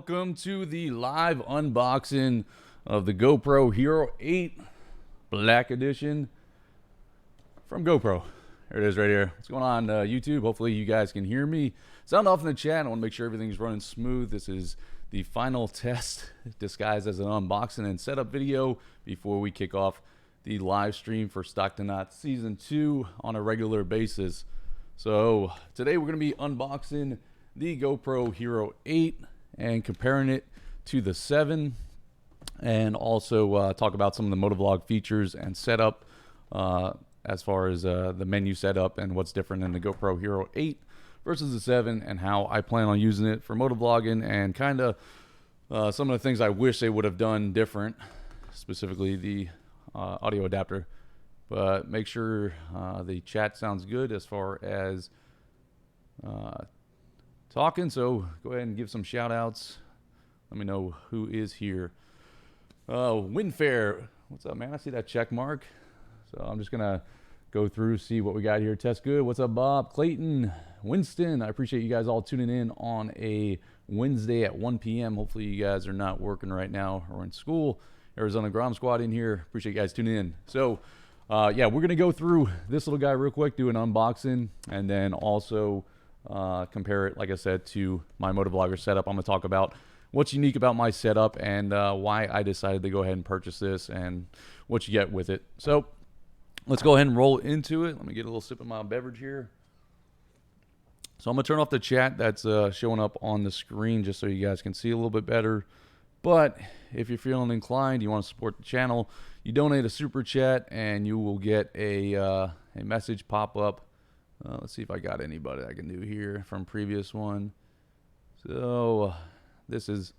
welcome to the live unboxing of the GoPro Hero 8 Black Edition from GoPro. There it is right here. What's going on YouTube? Hopefully you guys can hear me. Sound off in the chat. I want to make sure everything's running smooth. This is the final test disguised as an unboxing and setup video before we kick off the live stream for Stock to Knot Season 2 on a regular basis. So today we're going to be unboxing the GoPro Hero 8 and comparing it to the 7, and also talk about some of the Motovlog features and setup as far as the menu setup and what's different in the GoPro Hero 8 versus the 7, and how I plan on using it for motovlogging, and kind of some of the things I wish they would have done different, specifically the audio adapter. But make sure the chat sounds good as far as talking, so go ahead and give some shout outs. Let me know who is here. Winfair, what's up, man? I see that check mark. So I'm just gonna go through, see what we got here. Test good. What's up, Bob? Clayton, Winston, I appreciate you guys all tuning in on a Wednesday at 1 p.m. Hopefully you guys are not working right now or in school. Arizona Grom Squad in here. Appreciate you guys tuning in. So yeah, we're gonna go through this little guy real quick, do an unboxing, and then also compare it, like I said, to my motovlogger setup. I'm gonna talk about what's unique about my setup and why I decided to go ahead and purchase this and what you get with it. So let's go ahead and roll into it. Let me get a little sip of my beverage here. So I'm gonna turn off the chat that's showing up on the screen just so you guys can see a little bit better. But if you're feeling inclined, you want to support the channel, you donate a super chat and you will get a message pop up. Let's see if I got anybody I can do here from previous one. So this is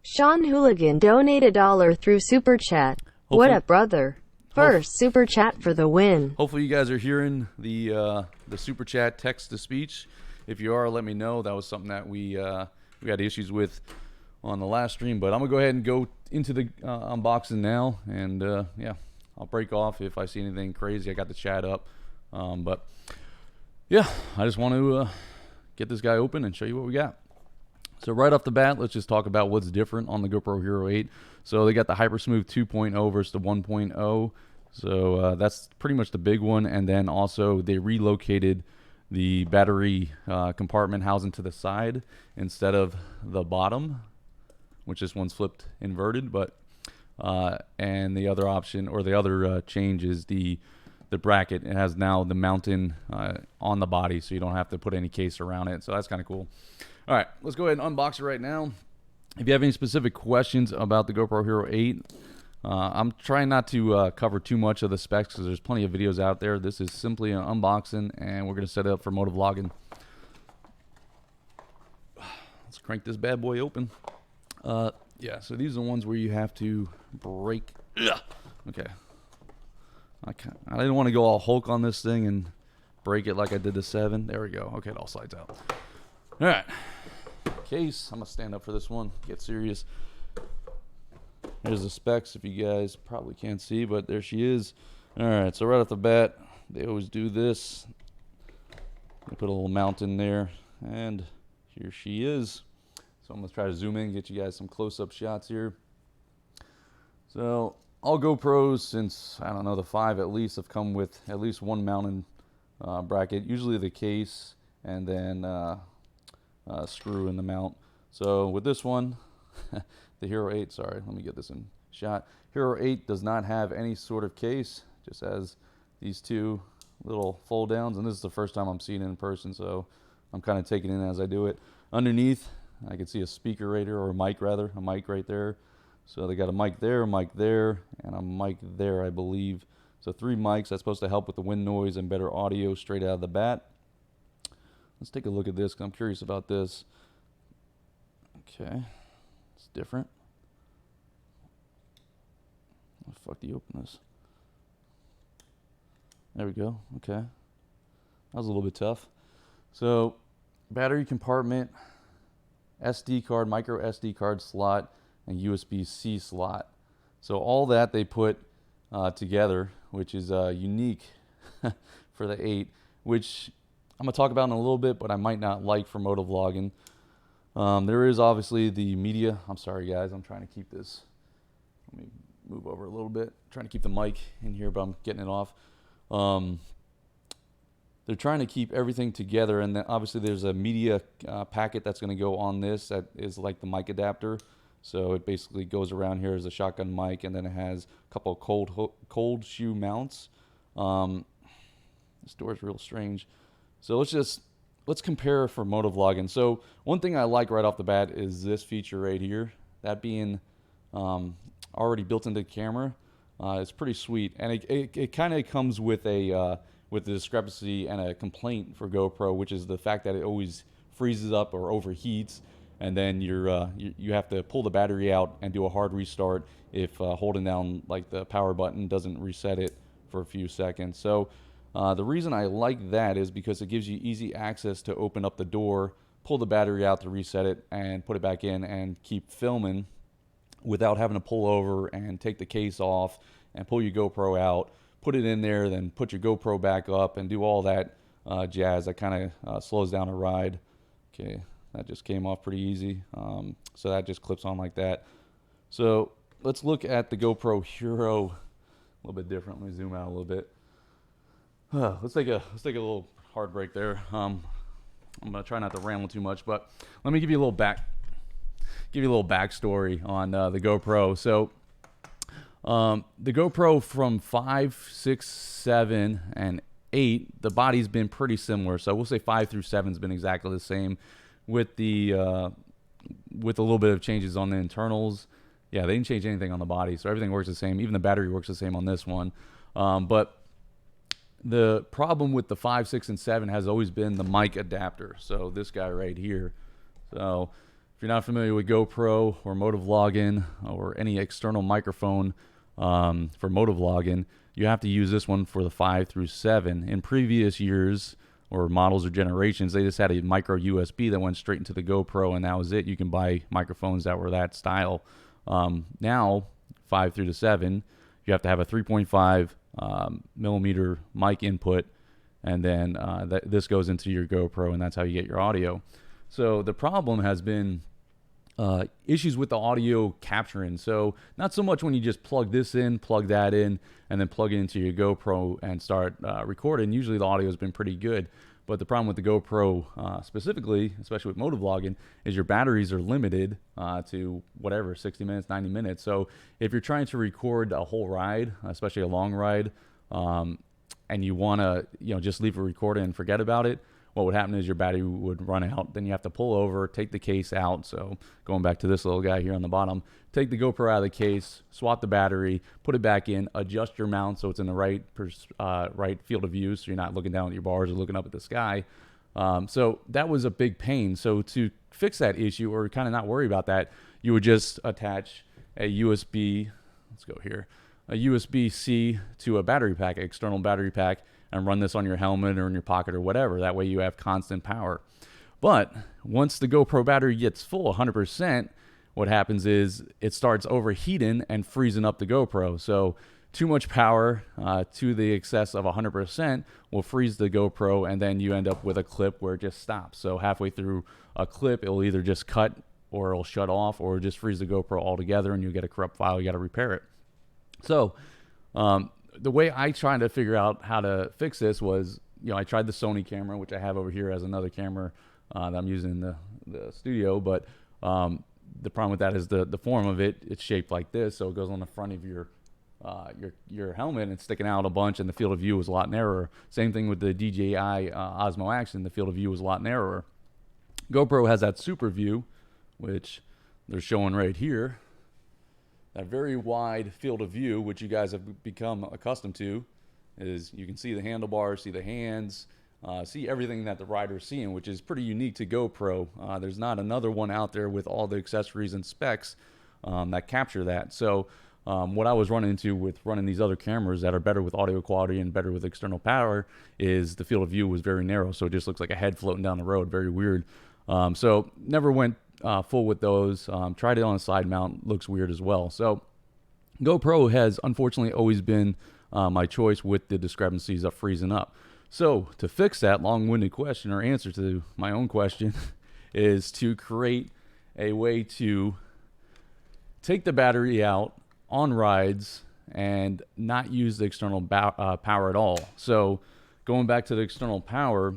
Sean Hooligan donated $1 through super chat. What up, brother? First super chat for the win. Hopefully you guys are hearing the super chat text to speech. If you are, let me know. That was something that we had issues with on the last stream, but I'm gonna go ahead and go into the unboxing now, and yeah, I'll break off if I see anything crazy. I got the chat up, but yeah, I just want to get this guy open and show you what we got. So right off the bat, let's just talk about what's different on the GoPro Hero 8. So they got the Hypersmooth 2.0 versus the 1.0. So that's pretty much the big one. And then also they relocated the battery compartment housing to the side instead of the bottom, which this one's flipped inverted. But and the other option, or the other change, is the bracket. It has now the mounting on the body, so you don't have to put any case around it. So that's kind of cool. All right, let's go ahead and unbox it right now. If you have any specific questions about the GoPro Hero 8, I'm trying not to cover too much of the specs because there's plenty of videos out there. This is simply an unboxing, and we're going to set it up for motovlogging. Let's crank this bad boy open. Yeah, so these are the ones where you have to break. Okay. I didn't want to go all Hulk on this thing and break it like I did the 7. There we go. Okay, it all slides out. All right. Case. I'm going to stand up for this one. Get serious. There's the specs if you guys probably can't see, but there she is. All right, so right off the bat, they always do this. They put a little mount in there, and here she is. So I'm going to try to zoom in and get you guys some close-up shots here. So all GoPros since, I don't know, the 5 at least, have come with at least one mounting bracket, usually the case, and then screw in the mount. So with this one, the Hero 8, sorry, let me get this in shot. Hero 8 does not have any sort of case, just has these two little fold downs, and this is the first time I'm seeing it in person, so I'm kind of taking it in as I do it. Underneath, I can see a speaker right there, or a mic rather, a mic right there. So they got a mic there, and a mic there, I believe. So 3 mics. That's supposed to help with the wind noise and better audio straight out of the bat. Let's take a look at this, because I'm curious about this. Okay, it's different. How the fuck do you open this? There we go. Okay, that was a little bit tough. So battery compartment, SD card, micro SD card slot, and USB-C slot. So all that they put together, which is unique for the 8, which I'm going to talk about in a little bit, but I might not like for motovlogging. There is obviously the media. I'm sorry, guys. I'm trying to keep this. Let me move over a little bit. Trying to keep the mic in here, but I'm getting it off. They're trying to keep everything together, and then obviously there's a media packet that's going to go on this that is like the mic adapter. So it basically goes around here as a shotgun mic, and then it has a couple of cold shoe mounts. This door is real strange. So let's compare for motovlogging. So one thing I like right off the bat is this feature right here. That being already built into the camera. It's pretty sweet, and it kind of comes with a with the discrepancy and a complaint for GoPro, which is the fact that it always freezes up or overheats, and then you have to pull the battery out and do a hard restart if holding down like the power button doesn't reset it for a few seconds. So the reason I like that is because it gives you easy access to open up the door, pull the battery out to reset it, and put it back in and keep filming without having to pull over and take the case off and pull your GoPro out, put it in there, then put your GoPro back up and do all that jazz. That kind of slows down a ride. Okay, that just came off pretty easy. So that just clips on like that. So let's look at the GoPro Hero a little bit different. Let me zoom out a little bit. Let's take a little hard break there. I'm gonna try not to ramble too much, but let me give you a little backstory on the GoPro. So the GoPro from 5, 6, 7, and 8, the body's been pretty similar. So we'll say 5 through 7's been exactly the same, with a little bit of changes on the internals. Yeah, they didn't change anything on the body, so everything works the same. Even the battery works the same on this one. But the problem with the 5, 6, and 7 has always been the mic adapter. So this guy right here. So if you're not familiar with GoPro or motovlogging or any external microphone for motovlogging, you have to use this one for the 5 through 7. In previous years or models or generations, they just had a micro USB that went straight into the GoPro, and that was it. You can buy microphones that were that style. Now, 5 through to 7, you have to have a 3.5 millimeter mic input, and then this goes into your GoPro, and that's how you get your audio. So the problem has been issues with the audio capturing. So not so much when you just plug this in, plug that in, and then plug it into your GoPro and start recording. Usually the audio has been pretty good. But the problem with the GoPro specifically, especially with motovlogging, is your batteries are limited to whatever, 60 minutes, 90 minutes. So if you're trying to record a whole ride, especially a long ride, and you want to just leave a recording and forget about it, what would happen is your battery would run out. Then you have to pull over, take the case out. So going back to this little guy here on the bottom, take the GoPro out of the case, swap the battery, put it back in, adjust your mount so it's in the right field of view, so you're not looking down at your bars or looking up at the sky. So that was a big pain. So to fix that issue, or kind of not worry about that, you would just attach a USB, let's go here, a USB-C to a battery pack, an external battery pack, and run this on your helmet or in your pocket or whatever. That way you have constant power. But once the GoPro battery gets full 100%, what happens is it starts overheating and freezing up the GoPro. So too much power to the excess of 100% will freeze the GoPro, and then you end up with a clip where it just stops. So halfway through a clip, it'll either just cut, or it'll shut off, or just freeze the GoPro altogether, and you'll get a corrupt file. You got to repair it. So the way I tried to figure out how to fix this was, I tried the Sony camera, which I have over here as another camera that I'm using in the studio. But the problem with that is the form of it. It's shaped like this, so it goes on the front of your helmet, and it's sticking out a bunch, and the field of view was a lot narrower. Same thing with the DJI Osmo Action. The field of view was a lot narrower. GoPro has that super view, which they're showing right here. That very wide field of view, which you guys have become accustomed to, is you can see the handlebars, see the hands, see everything that the rider's seeing, which is pretty unique to GoPro. There's not another one out there with all the accessories and specs that capture that. So what I was running into with running these other cameras that are better with audio quality and better with external power is the field of view was very narrow, so it just looks like a head floating down the road, very weird. So never went full with those. Tried it on a side mount, looks weird as well. So GoPro has unfortunately always been my choice with the discrepancies of freezing up. So to fix that long-winded question, or answer to my own question, is to create a way to take the battery out on rides and not use the external power at all. So going back to the external power,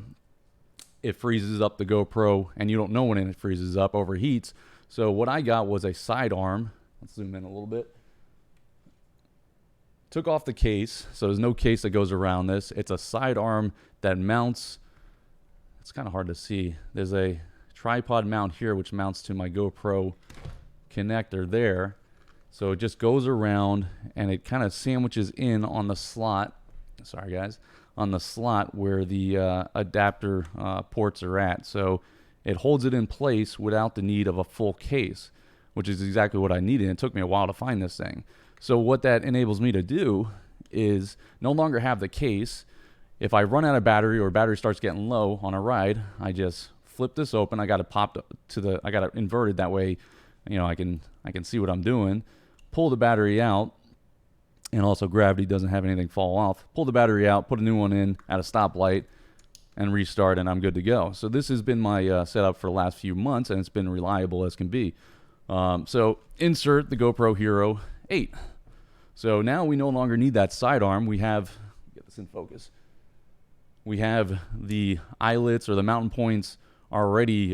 it freezes up the GoPro, and you don't know when it freezes up, overheats. So what I got was a sidearm. Let's zoom in a little bit. Took off the case, so there's no case that goes around this. It's a sidearm that mounts. It's kind of hard to see. There's a tripod mount here which mounts to my GoPro connector there. So it just goes around and it kind of sandwiches in on the slot. Sorry guys, on the slot where the adapter ports are at. So it holds it in place without the need of a full case, which is exactly what I needed. It took me a while to find this thing. So what that enables me to do is no longer have the case. If I run out of battery or battery starts getting low on a ride, I just flip this open. I got it popped to the, I got it inverted that way, you know, I can see what I'm doing. Pull the battery out, and also gravity doesn't have anything fall off. Pull the battery out, put a new one in at a stoplight, and restart, and I'm good to go. So this has been my setup for the last few months, and it's been reliable as can be. So insert the GoPro Hero 8. So now we no longer need that sidearm. We have, get this in focus. We have the eyelets or the mountain points already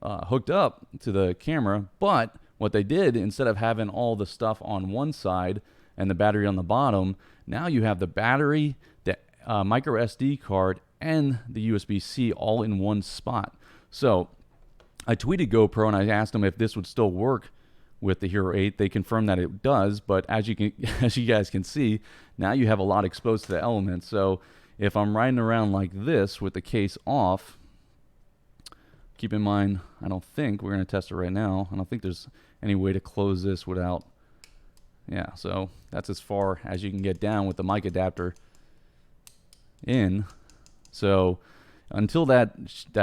hooked up to the camera, but what they did, instead of having all the stuff on one side and the battery on the bottom, now you have the battery, the micro SD card, and the USB-C all in one spot. So I tweeted GoPro and I asked them if this would still work with the Hero 8. They confirmed that it does, but as you guys can see, now you have a lot exposed to the elements. So if I'm riding around like this with the case off, keep in mind, I don't think, we're going to test it right now, I don't think there's any way to close this without, yeah, so that's as far as you can get down with the mic adapter in. So until that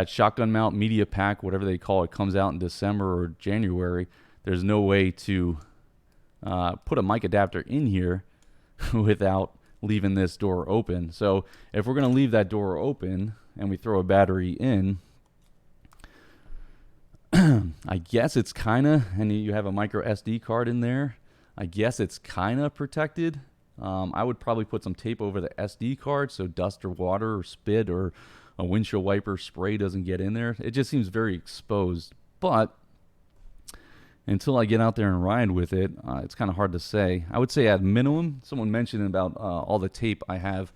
shotgun mount media pack, whatever they call it, comes out in December or January, there's no way to put a mic adapter in here without leaving this door open. So if we're going to leave that door open and we throw a battery in, I guess it's kind of, and you have a micro SD card in there, I guess it's kind of protected. I would probably put some tape over the SD card so dust or water or spit or a windshield wiper spray doesn't get in there. It just seems very exposed. But until I get out there and ride with it, it's kind of hard to say. I would say at minimum, someone mentioned about all the tape I have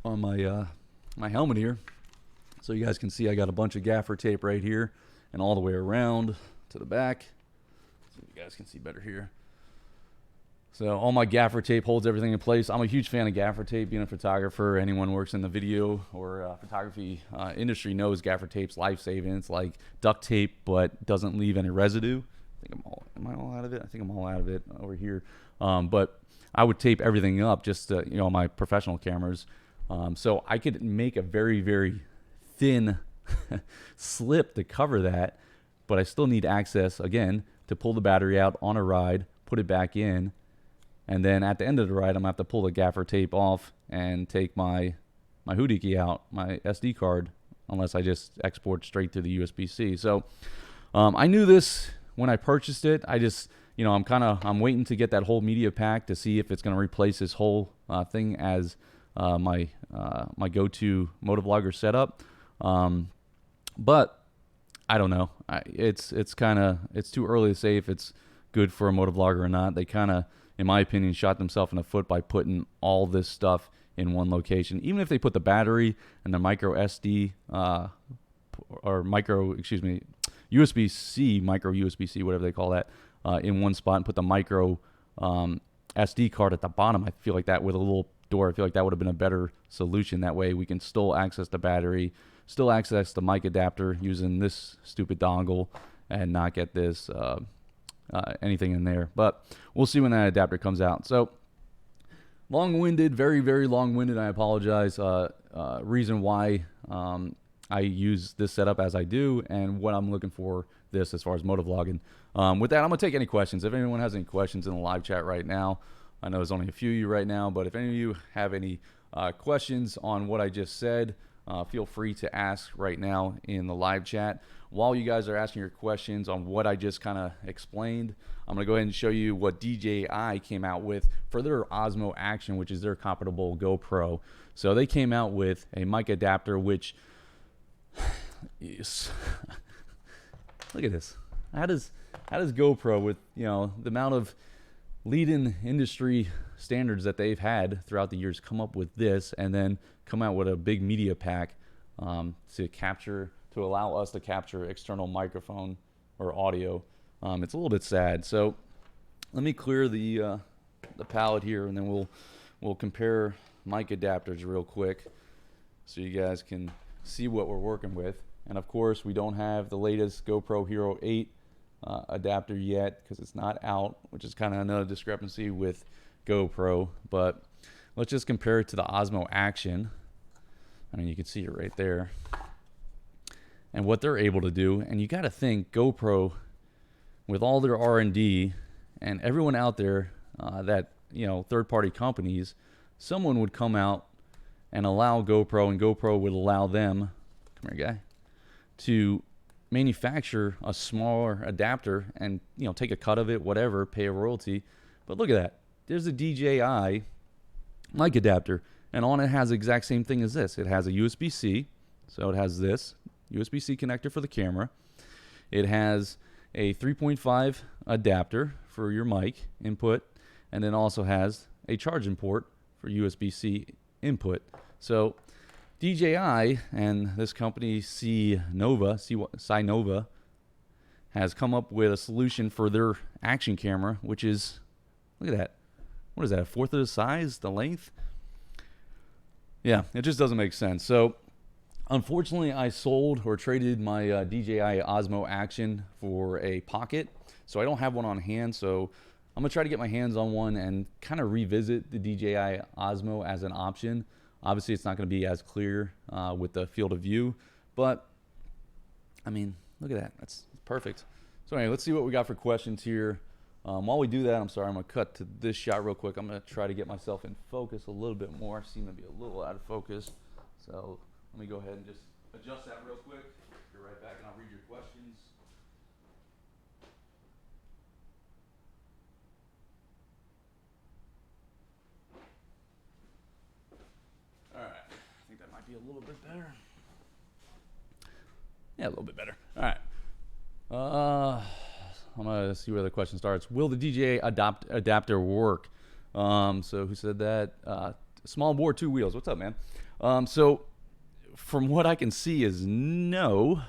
on my my helmet here. So you guys can see I got a bunch of gaffer tape right here and all the way around to the back. So you guys can see better here. So all my gaffer tape holds everything in place. I'm a huge fan of gaffer tape. Being a photographer, anyone who works in the video or photography industry knows gaffer tape's life-saving. It's like duct tape, but doesn't leave any residue. I think am I all out of it? I think I'm all out of it over here. But I would tape everything up just to, you know, my professional cameras. So I could make a very, very thin slip to cover that, but I still need access, again, to pull the battery out on a ride, put it back in, and then at the end of the ride, I'm going to have to pull the gaffer tape off and take my houdini out, my SD card, unless I just export straight to the USB-C. So I knew this when I purchased it. I just, you know, I'm waiting to get that whole media pack to see if it's going to replace this whole thing as my go-to motovlogger setup. But I don't know. It's too early to say if it's good for a motovlogger or not. They kind of, in my opinion, shot themselves in the foot by putting all this stuff in one location. Even if they put the battery and the micro SD USB-C, micro USB-C, whatever they call that, in one spot, and put the micro SD card at the bottom, I feel like that with a little door, I feel like that would have been a better solution. That way we can still access the battery, still access the mic adapter using this stupid dongle, and not get this anything in there. But we'll see when that adapter comes out. So long-winded, very, very long-winded. I apologize. Reason why I use this setup as I do, and what I'm looking for this as far as motovlogging. With that, I'm gonna take any questions. If anyone has any questions in the live chat right now, I know there's only a few of you right now, but if any of you have any questions on what I just said, feel free to ask right now in the live chat. While you guys are asking your questions on what I just kind of explained, I'm going to go ahead and show you what DJI came out with for their Osmo Action, which is their comparable GoPro. So they came out with a mic adapter, which is look at this. How does GoPro, with the amount of leading industry standards that they've had throughout the years, come up with this and then come out with a big media pack to allow us to capture external microphone or audio? It's a little bit sad. So let me clear the palette here, and then we'll compare mic adapters real quick so you guys can see what we're working with. And of course, we don't have the latest GoPro Hero 8 adapter yet because it's not out, which is kind of another discrepancy with GoPro. But let's just compare it to the Osmo Action. I mean, you can see it right there. And what they're able to do, and you got to think GoPro, with all their R&D and everyone out there that, third-party companies, someone would come out and allow GoPro, and GoPro would allow them, come here, guy, to manufacture a smaller adapter and, take a cut of it, whatever, pay a royalty. But look at that. There's a DJI mic adapter, and on it has the exact same thing as this. It has a USB-C, so it has this USB-C connector for the camera. It has a 3.5 adapter for your mic input, and then also has a charging port for USB-C input. So DJI and this company Cynova has come up with a solution for their action camera, which is, look at that. What is that, a fourth of the size, the length? Yeah, it just doesn't make sense. So unfortunately, I sold or traded my DJI Osmo Action for a Pocket, so I don't have one on hand. So I'm going to try to get my hands on one and kind of revisit the DJI Osmo as an option. Obviously, it's not going to be as clear with the field of view, but I mean, look at that. That's perfect. So anyway, let's see what we got for questions here. While we do that, I'm going to cut to this shot real quick. I'm going to try to get myself in focus a little bit more. I seem to be a little out of focus. So let me go ahead and just adjust that real quick. Be right back, and I'll read your questions. All right, I think that might be a little bit better. Yeah, a little bit better. All right. I'm gonna see where the question starts. Will the DJI adapter work? So who said that? Small bore, 2 wheels. What's up, man? So from what I can see is no.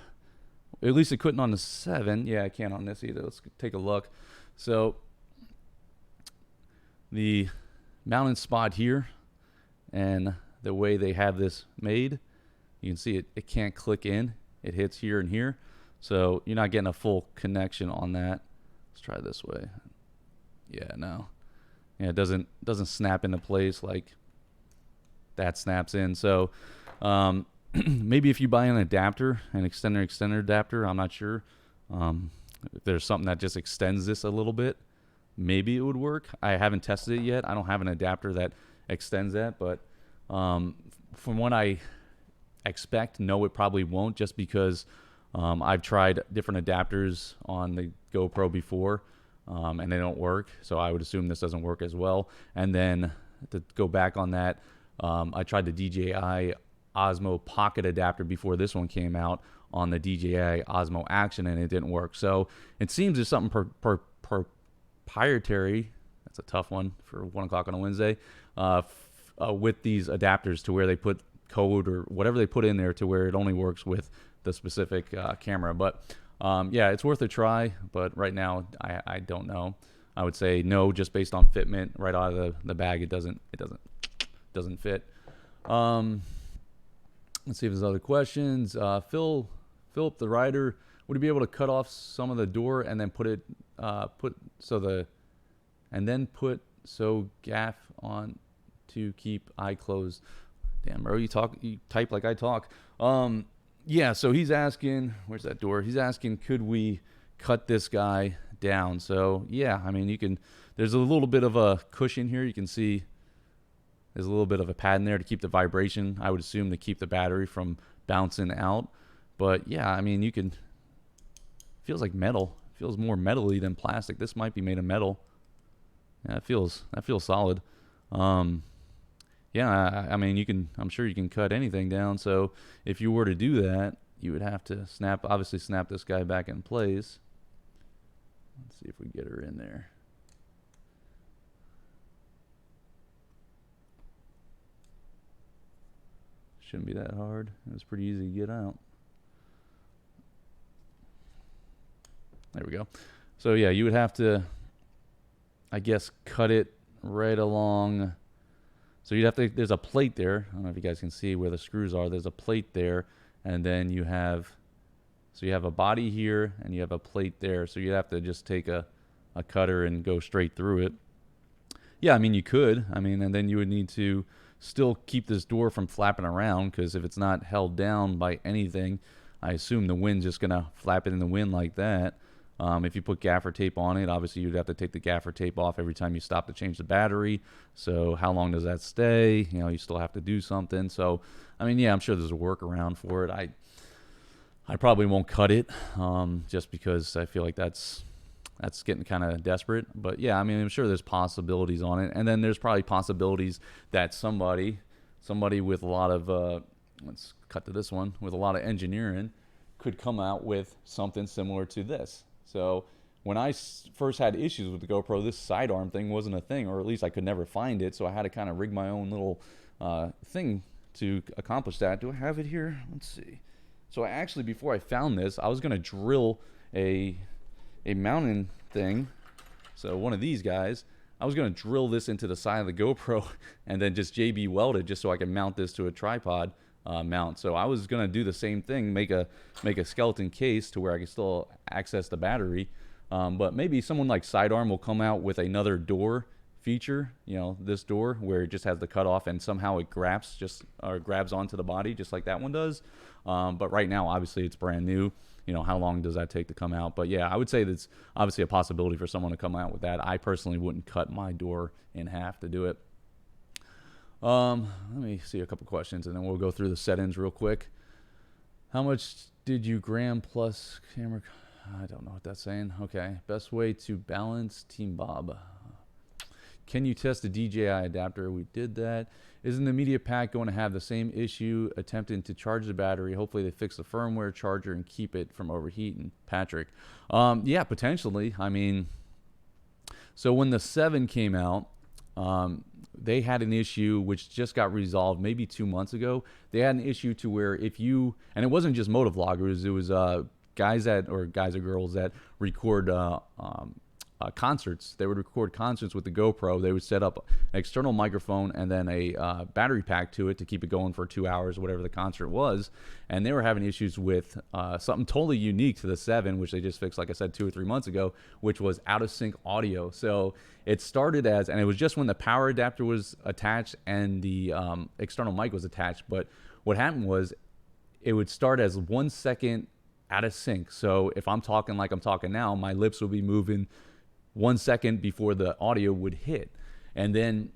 At least it couldn't on the 7. Yeah, I can't on this either. Let's take a look. So the mounting spot here and the way they have this made, you can see it can't click in. It hits here and here. So you're not getting a full connection on that. Let's try this way. Yeah, no. Yeah, it doesn't snap into place like that snaps in. So maybe if you buy an adapter, an extender adapter, I'm not sure. If there's something that just extends this a little bit, maybe it would work. I haven't tested it yet. I don't have an adapter that extends that, but from what I expect, no, it probably won't, just because I've tried different adapters on the GoPro before, and they don't work. So I would assume this doesn't work as well. And then to go back on that, I tried the DJI Osmo Pocket adapter before this one came out on the DJI Osmo Action, and it didn't work. So it seems there's something proprietary. That's a tough one for 1 o'clock on a Wednesday. With these adapters, to where they put code or whatever they put in there to where it only works with the specific camera. But yeah, it's worth a try, but right now I don't know. I would say no, just based on fitment right out of the bag. It doesn't fit. Let's see if there's other questions. Philip the writer, would he be able to cut off some of the door and then put gaff on to keep eye closed? Damn, bro, you type like I talk. Yeah, so he's asking, where's that door? He's asking, could we cut this guy down? So yeah, I mean, there's a little bit of a cushion here. You can see There's a little bit of a pad in there to keep the vibration, I would assume, to keep the battery from bouncing out. But yeah, I mean, you can, feels like metal. It feels more metally than plastic. This might be made of metal. Yeah, that feels solid. Yeah, I mean, I'm sure you can cut anything down. So if you were to do that, you would have to obviously snap this guy back in place. Let's see if we get her in there. Shouldn't be that hard. It was pretty easy to get out. There we go. So yeah, you would have to, I guess, cut it right along. So you'd have to, there's a plate there. I don't know if you guys can see where the screws are. There's a plate there, and then you have, so you have a body here, and you have a plate there. So you'd have to just take a cutter and go straight through it. Yeah, I mean, you could. I mean, and then you would need to still keep this door from flapping around, because if it's not held down by anything, I assume the wind's just going to flap it in the wind like that. If you put gaffer tape on it, obviously you'd have to take the gaffer tape off every time you stop to change the battery. So how long does that stay? You know, you still have to do something. So, I mean, yeah, I'm sure there's a workaround for it. I probably won't cut it, just because I feel like that's getting kind of desperate. But yeah, I mean, I'm sure there's possibilities on it. And then there's probably possibilities that somebody with a lot of, let's cut to this one, with a lot of engineering could come out with something similar to this. So when I first had issues with the GoPro, this sidearm thing wasn't a thing, or at least I could never find it. So I had to kind of rig my own little thing to accomplish that. Do I have it here? Let's see. So I actually, before I found this, I was going to drill a mounting thing. So one of these guys, I was going to drill this into the side of the GoPro and then just JB weld it just so I can mount this to a tripod mount. So I was going to do the same thing, make a skeleton case to where I can still access the battery. But maybe someone like Sidearm will come out with another door feature, you know, this door where it just has the cutoff and somehow it grabs onto the body just like that one does. But right now, obviously, it's brand new. You know, how long does that take to come out? But yeah, I would say that's obviously a possibility for someone to come out with that. I personally wouldn't cut my door in half to do it. Let me see a couple questions and then we'll go through the settings real quick. How much did you gram plus camera? I don't know what that's saying. Okay. Best way to balance Team Bob. Can you test the DJI adapter? We did that. Isn't the media pack going to have the same issue attempting to charge the battery? Hopefully they fix the firmware charger and keep it from overheating. Patrick. Yeah, potentially. I mean, so when the 7 came out, they had an issue which just got resolved maybe 2 months ago. They had an issue to where if you, and it wasn't just motovloggers, it was guys or girls that record concerts. They would record concerts with the GoPro. They would set up an external microphone and then a battery pack to it to keep it going for 2 hours, whatever the concert was. And they were having issues with something totally unique to the 7, which they just fixed, like I said, 2 or 3 months ago, which was out of sync audio. So it started as, and it was just when the power adapter was attached and the external mic was attached. But what happened was it would start as 1 second out of sync. So if I'm talking like I'm talking now, my lips will be moving 1 second before the audio would hit, and then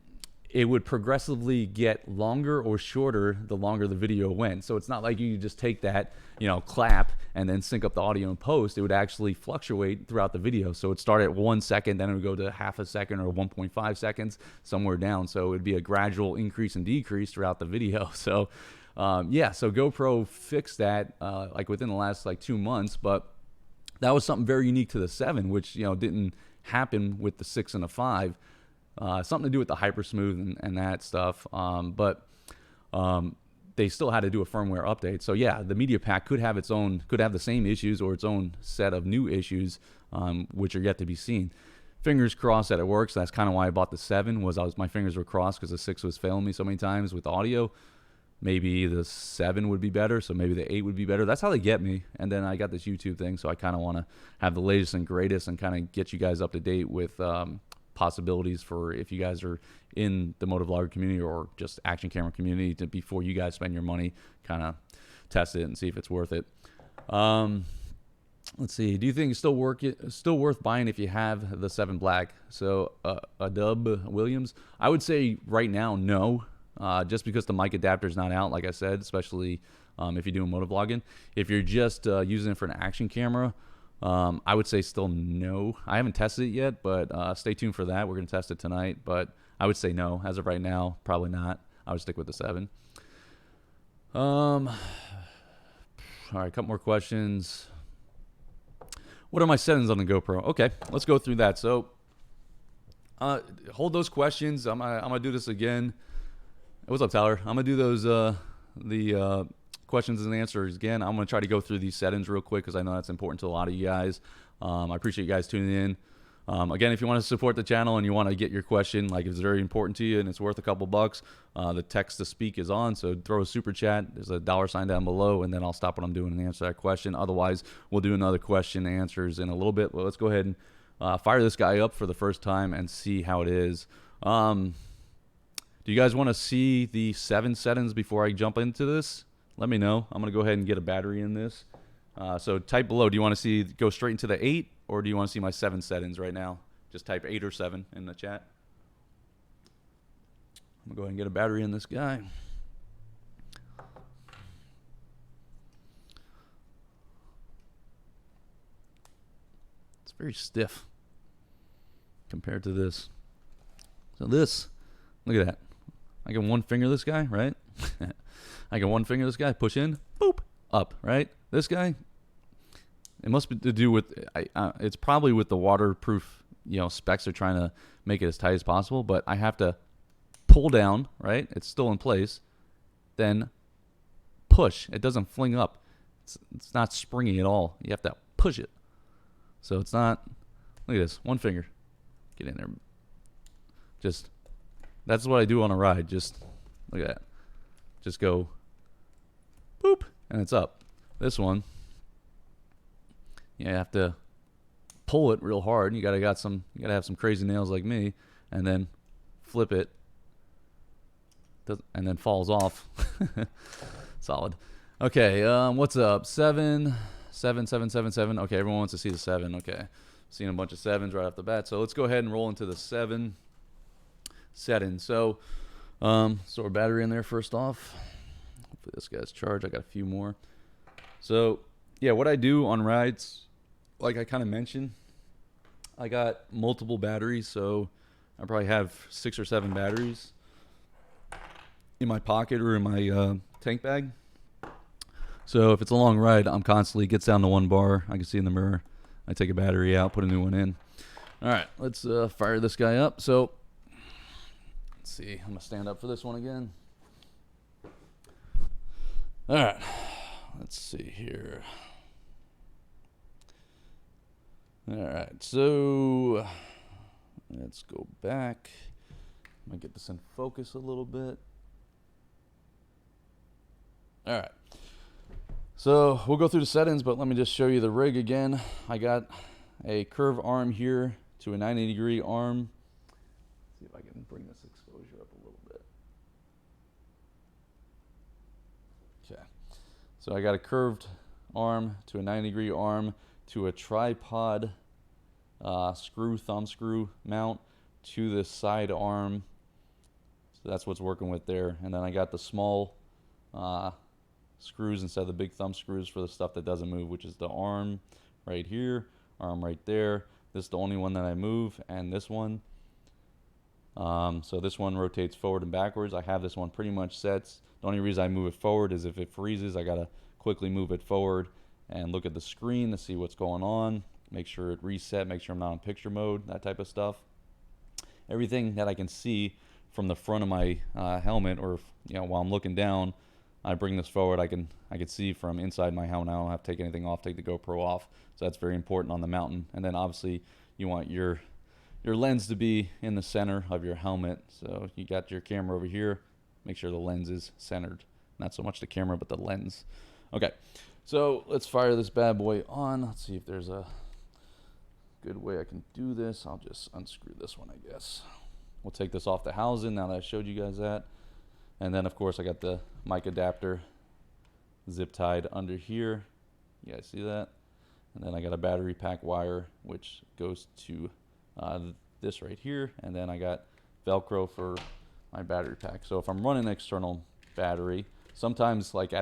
it would progressively get longer or shorter the longer the video went. So it's not like you just take that, you know, clap and then sync up the audio in post. It would actually fluctuate throughout the video. So it started at 1 second, then it would go to half a second or 1.5 seconds, somewhere down. So it would be a gradual increase and decrease throughout the video. So yeah, so GoPro fixed that like within the last like 2 months, but that was something very unique to the 7, which, you know, didn't happen with the 6 and the 5. Something to do with the hypersmooth and that stuff. But they still had to do a firmware update. So yeah, the media pack could have the same issues or its own set of new issues, which are yet to be seen. Fingers crossed that it works. That's kind of why I bought the 7. My fingers were crossed because the 6 was failing me so many times with audio. Maybe the 7 would be better, so maybe the 8 would be better. That's how they get me. And then I got this YouTube thing, so I kind of want to have the latest and greatest and kind of get you guys up to date with possibilities for if you guys are in the motovlogger community or just action camera community, before you guys spend your money, kind of test it and see if it's worth it. let's see. Do you think it's still worth buying if you have the 7 Black? So Adobe Williams, I would say right now no, just because the mic adapter is not out, like I said, especially if you're doing motovlogging. If you're just using it for an action camera, I would say still no. I haven't tested it yet, but stay tuned for that. We're gonna test it tonight, but I would say no as of right now. Probably not. I would stick with the 7. All right, a couple more questions. What are my settings on the GoPro? Okay, let's go through that. So, hold those questions. I'm gonna do this again. What's up, Tyler? I'm gonna do those the questions and answers again. I'm gonna try to go through these settings real quick because I know that's important to a lot of you guys. I appreciate you guys tuning in. Again, if you want to support the channel and you want to get your question, like if it's very important to you and it's worth a couple bucks, the text to speak is on. So throw a super chat. There's a $sign down below, and then I'll stop what I'm doing and answer that question. Otherwise, we'll do another question and answers in a little bit. Well, let's go ahead and fire this guy up for the first time and see how it is. Do you guys want to see the 7 settings before I jump into this? Let me know. I'm going to go ahead and get a battery in this. So type below. Do you want to see go straight into the 8? Or do you want to see my 7 settings right now? Just type 8 or 7 in the chat. I'm going to go ahead and get a battery in this guy. It's very stiff compared to this. So this, look at that. I can one finger this guy, right? I can one finger this guy, push in, boop, up, right? This guy, it must be to do with, it's probably with the waterproof, specs. They're trying to make it as tight as possible, but I have to pull down, right? It's still in place. Then push. It doesn't fling up. It's not springy at all. You have to push it. So it's not, look at this, one finger. Get in there. Just, that's what I do on a ride. Just, look at that. Just go, boop, and it's up. This one, you have to pull it real hard. You gotta have some crazy nails like me, and then flip it, and then falls off. Solid. Okay, what's up? 7, 7, 7, 7, 7. Okay, everyone wants to see the 7. Okay, seeing a bunch of 7s right off the bat. So let's go ahead and roll into the 7 setting. So, store a battery in there first off. Hopefully this guy's charged. I got a few more. So yeah, what I do on rides, like I kind of mentioned, I got multiple batteries, so I probably have 6 or 7 batteries in my pocket or in my tank bag. So if it's a long ride, I'm constantly, gets down to 1 bar. I can see in the mirror. I take a battery out, put a new one in. All right, let's fire this guy up. So let's see. I'm gonna stand up for this one again. All right, let's see here. All right, so let's go back. I'm gonna get this in focus a little bit. All right, so we'll go through the settings, but let me just show you the rig again. I got a curve arm here to a 90-degree arm. Let's see if I can bring this exposure up a little bit. Okay, so I got a curved arm to a 90-degree arm to a tripod thumb screw mount to the side arm. So that's what's working with there. And then I got the small screws instead of the big thumb screws for the stuff that doesn't move, which is the arm right here, arm right there. This is the only one that I move, and this one. So this one rotates forward and backwards. I have this one pretty much set. The only reason I move it forward is if it freezes, I gotta quickly move it forward and look at the screen to see what's going on, make sure it reset, make sure I'm not in picture mode, that type of stuff. Everything that I can see from the front of my helmet, or while I'm looking down, I bring this forward. I can see from inside my helmet. I don't have to take anything off, take the GoPro off. So that's very important on the mountain. And then obviously you want your lens to be in the center of your helmet. So you got your camera over here. Make sure the lens is centered. Not so much the camera, but the lens. Okay. So let's fire this bad boy on. Let's see if there's a good way I can do this. I'll just unscrew this one, I guess. We'll take this off the housing now that I showed you guys that. And then, of course, I got the mic adapter zip tied under here. You guys see that? And then I got a battery pack wire, which goes to this right here. And then I got Velcro for my battery pack. So if I'm running an external battery, sometimes like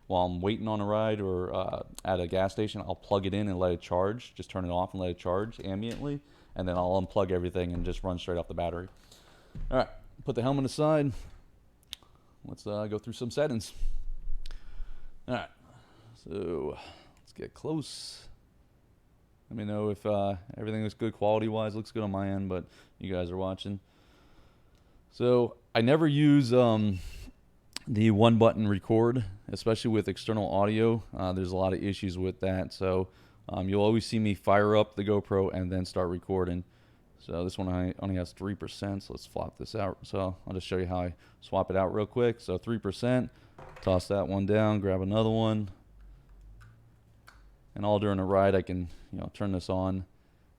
while I'm waiting on a ride or at a gas station, I'll plug it in and let it charge. Just turn it off and let it charge ambiently. And then I'll unplug everything and just run straight off the battery. All right, put the helmet aside. Let's go through some settings. All right, so let's get close. Let me know if everything looks good quality-wise. Looks good on my end, but you guys are watching. So I never use the one-button record, especially with external audio. There's a lot of issues with that. So you'll always see me fire up the GoPro and then start recording. So this one only has 3%, so let's swap this out. So I'll just show you how I swap it out real quick. So 3%, toss that one down, grab another one. And all during a ride, I can turn this on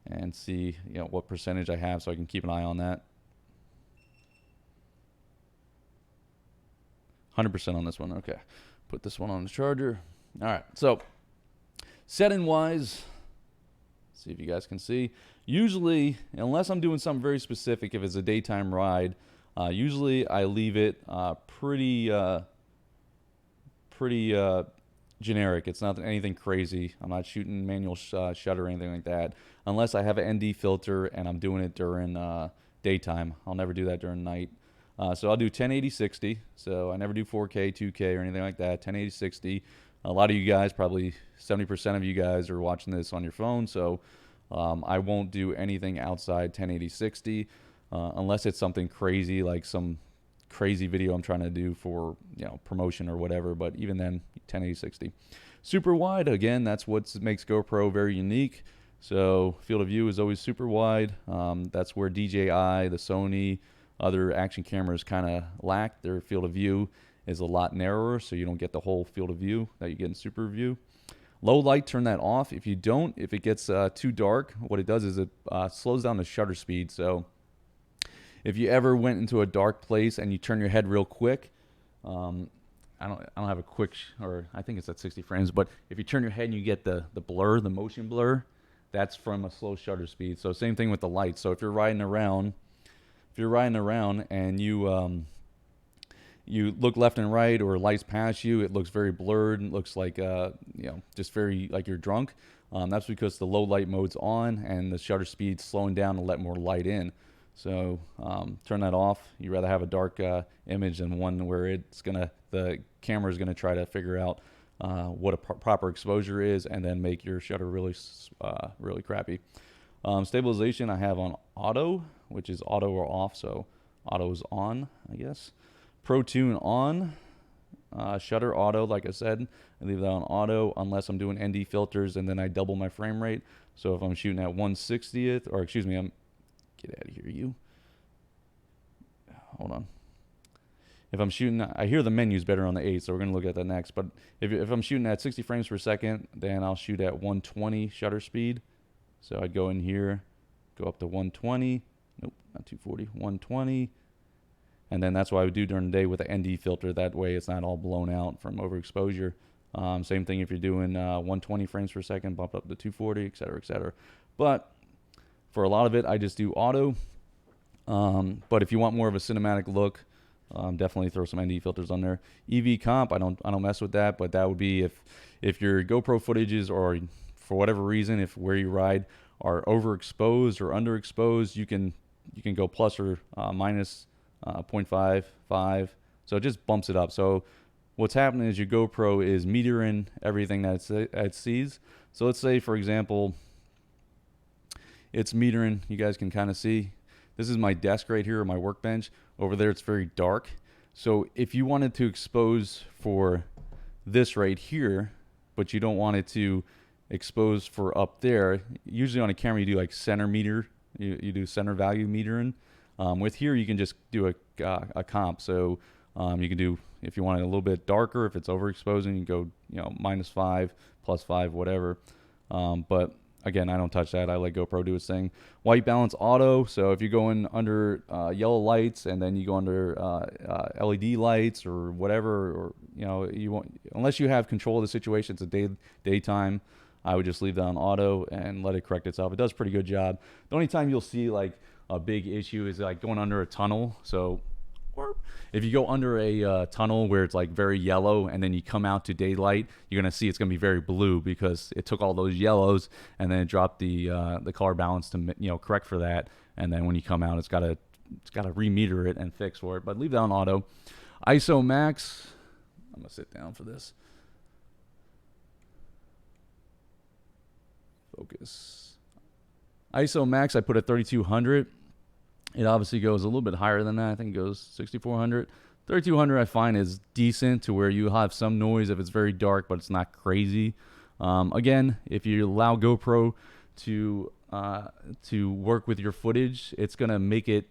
and see what percentage I have, so I can keep an eye on that. 100% on this one. Okay, put this one on the charger. All right, so setting wise, see if you guys can see. Usually, unless I'm doing something very specific, if it's a daytime ride, usually I leave it pretty generic. It's not anything crazy. I'm not shooting manual shutter or anything like that, unless I have an ND filter and I'm doing it during daytime. I'll never do that during night. So I'll do 1080-60. So I never do 4K, 2K, or anything like that. 1080-60. A lot of you guys, probably 70% of you guys, are watching this on your phone. So I won't do anything outside 1080-60 unless it's something crazy, like some crazy video I'm trying to do for promotion or whatever. But even then, 1080-60. Super wide, again, that's what makes GoPro very unique. So field of view is always super wide. That's where DJI, the Sony, other action cameras kind of lack. Their field of view is a lot narrower, so you don't get the whole field of view that you get in super view. Low light, turn that off. If it gets too dark, what it does is it slows down the shutter speed. So if you ever went into a dark place and you turn your head real quick, I don't have a quick, or I think it's at 60 frames, but if you turn your head and you get the blur, the motion blur, that's from a slow shutter speed. So same thing with the light. So if you're riding around and you look left and right, or lights pass you, it looks very blurred. It looks like just very like you're drunk. That's because the low light mode's on and the shutter speed's slowing down to let more light in. So turn that off. You'd rather have a dark image than one where the camera is gonna try to figure out what a proper exposure is and then make your shutter really crappy. Stabilization I have on auto, which is auto or off. So auto is on, I guess. Pro Tune on. Shutter auto, like I said, I leave that on auto unless I'm doing ND filters, and then I double my frame rate. So if I'm shooting at 1/60th, or excuse me, get out of here, you. Hold on. If I'm shooting, I hear the menus better on the 8, so we're gonna look at that next. But if I'm shooting at 60 frames per second, then I'll shoot at 120 shutter speed. So I'd go in here, go up to 120. Nope, not 240, 120. And then that's what I would do during the day with the ND filter. That way it's not all blown out from overexposure. Same thing if you're doing 120 frames per second, bump up to 240, et cetera, et cetera. But for a lot of it, I just do auto. But if you want more of a cinematic look, definitely throw some ND filters on there. EV comp, I don't mess with that, but that would be if your GoPro footages, or for whatever reason, if where you ride are overexposed or underexposed, you can go plus or minus 0.55. So it just bumps it up. So what's happening is your GoPro is metering everything that it sees. So let's say, for example, it's metering, you guys can kind of see, this is my desk right here, or my workbench. Over there, it's very dark. So if you wanted to expose for this right here, but you don't want it to expose for up there, usually on a camera, you do like center meter, you do center value metering. With here, you can just do a comp. So you can do, if you want it a little bit darker, if it's overexposing, you go -5, +5, whatever. But again, I don't touch that. I let GoPro do its thing. White balance auto. So if you're going under yellow lights and then you go under LED lights or whatever, or you want, unless you have control of the situation, it's a daytime. I would just leave that on auto and let it correct itself. It does a pretty good job. The only time you'll see like a big issue is like going under a tunnel. So, or if you go under a tunnel where it's like very yellow and then you come out to daylight, you're gonna see it's gonna be very blue because it took all those yellows and then it dropped the color balance to correct for that. And then when you come out, it's gotta remeter it and fix for it. But leave that on auto. ISO max. I'm gonna sit down for this. Focus. ISO max I put at 3200. It obviously goes a little bit higher than that. I think it goes 6400. 3200 I find is decent to where you have some noise if it's very dark, but it's not crazy. Again, if you allow GoPro to work with your footage, it's gonna make it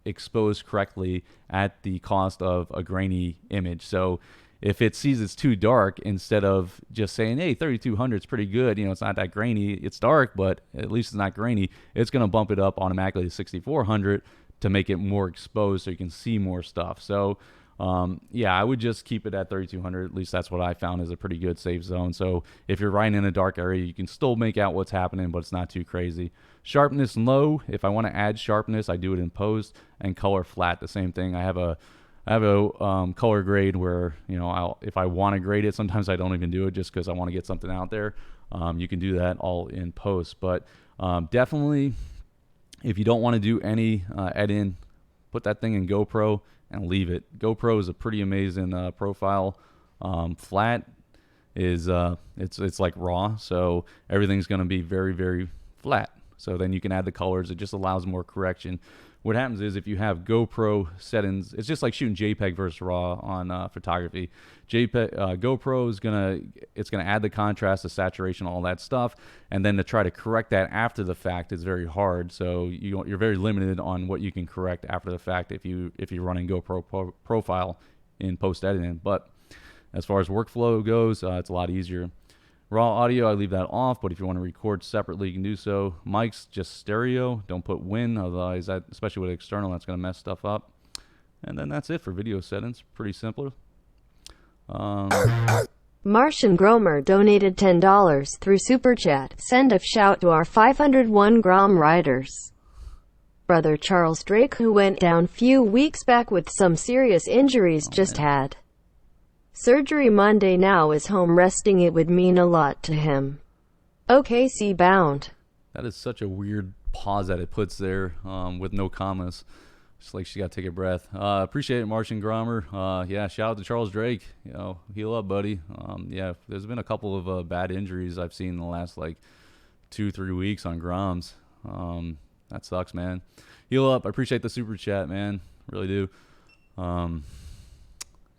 exposed correctly at the cost of a grainy image. So if it sees it's too dark, instead of just saying, hey, 3200 is pretty good, it's not that grainy, it's dark, but at least it's not grainy, it's going to bump it up automatically to 6400 to make it more exposed so you can see more stuff. So yeah, I would just keep it at 3200. At least that's what I found is a pretty good safe zone. So if you're riding in a dark area, you can still make out what's happening, but it's not too crazy. Sharpness low. If I want to add sharpness, I do it in post. And color flat, the same thing. I have a color grade where if I want to grade it, sometimes I don't even do it just because I want to get something out there. You can do that all in post, but definitely if you don't want to do any editing, put that thing in GoPro and leave it. GoPro is a pretty amazing profile. Flat is it's like raw, so everything's going to be very, very flat. So then you can add the colors. It just allows more correction. What happens is if you have GoPro settings, it's just like shooting JPEG versus RAW on photography. GoPro is gonna add the contrast, the saturation, all that stuff, and then to try to correct that after the fact is very hard. So you're very limited on what you can correct after the fact if you're running GoPro profile in post editing. But as far as workflow goes, it's a lot easier. Raw audio, I leave that off, but if you want to record separately, you can do so. Mics, just stereo. Don't put win, otherwise, especially with external, that's going to mess stuff up. And then that's it for video settings. Pretty simple. Martian Gromer donated $10 through Super Chat. Send a shout to our 501 Grom riders. Brother Charles Drake, who went down few weeks back with some serious injuries, just had surgery Monday, now is home resting. It would mean a lot to him. OKC bound. That is such a weird pause that it puts there with no commas. Just like she got to take a breath. Appreciate it, Martian Gromer. Yeah, shout out to Charles Drake. Heal up, buddy. Yeah, there's been a couple of bad injuries I've seen in the last like 2-3 weeks on Groms. That sucks, man. Heal up. I appreciate the super chat, man. Really do.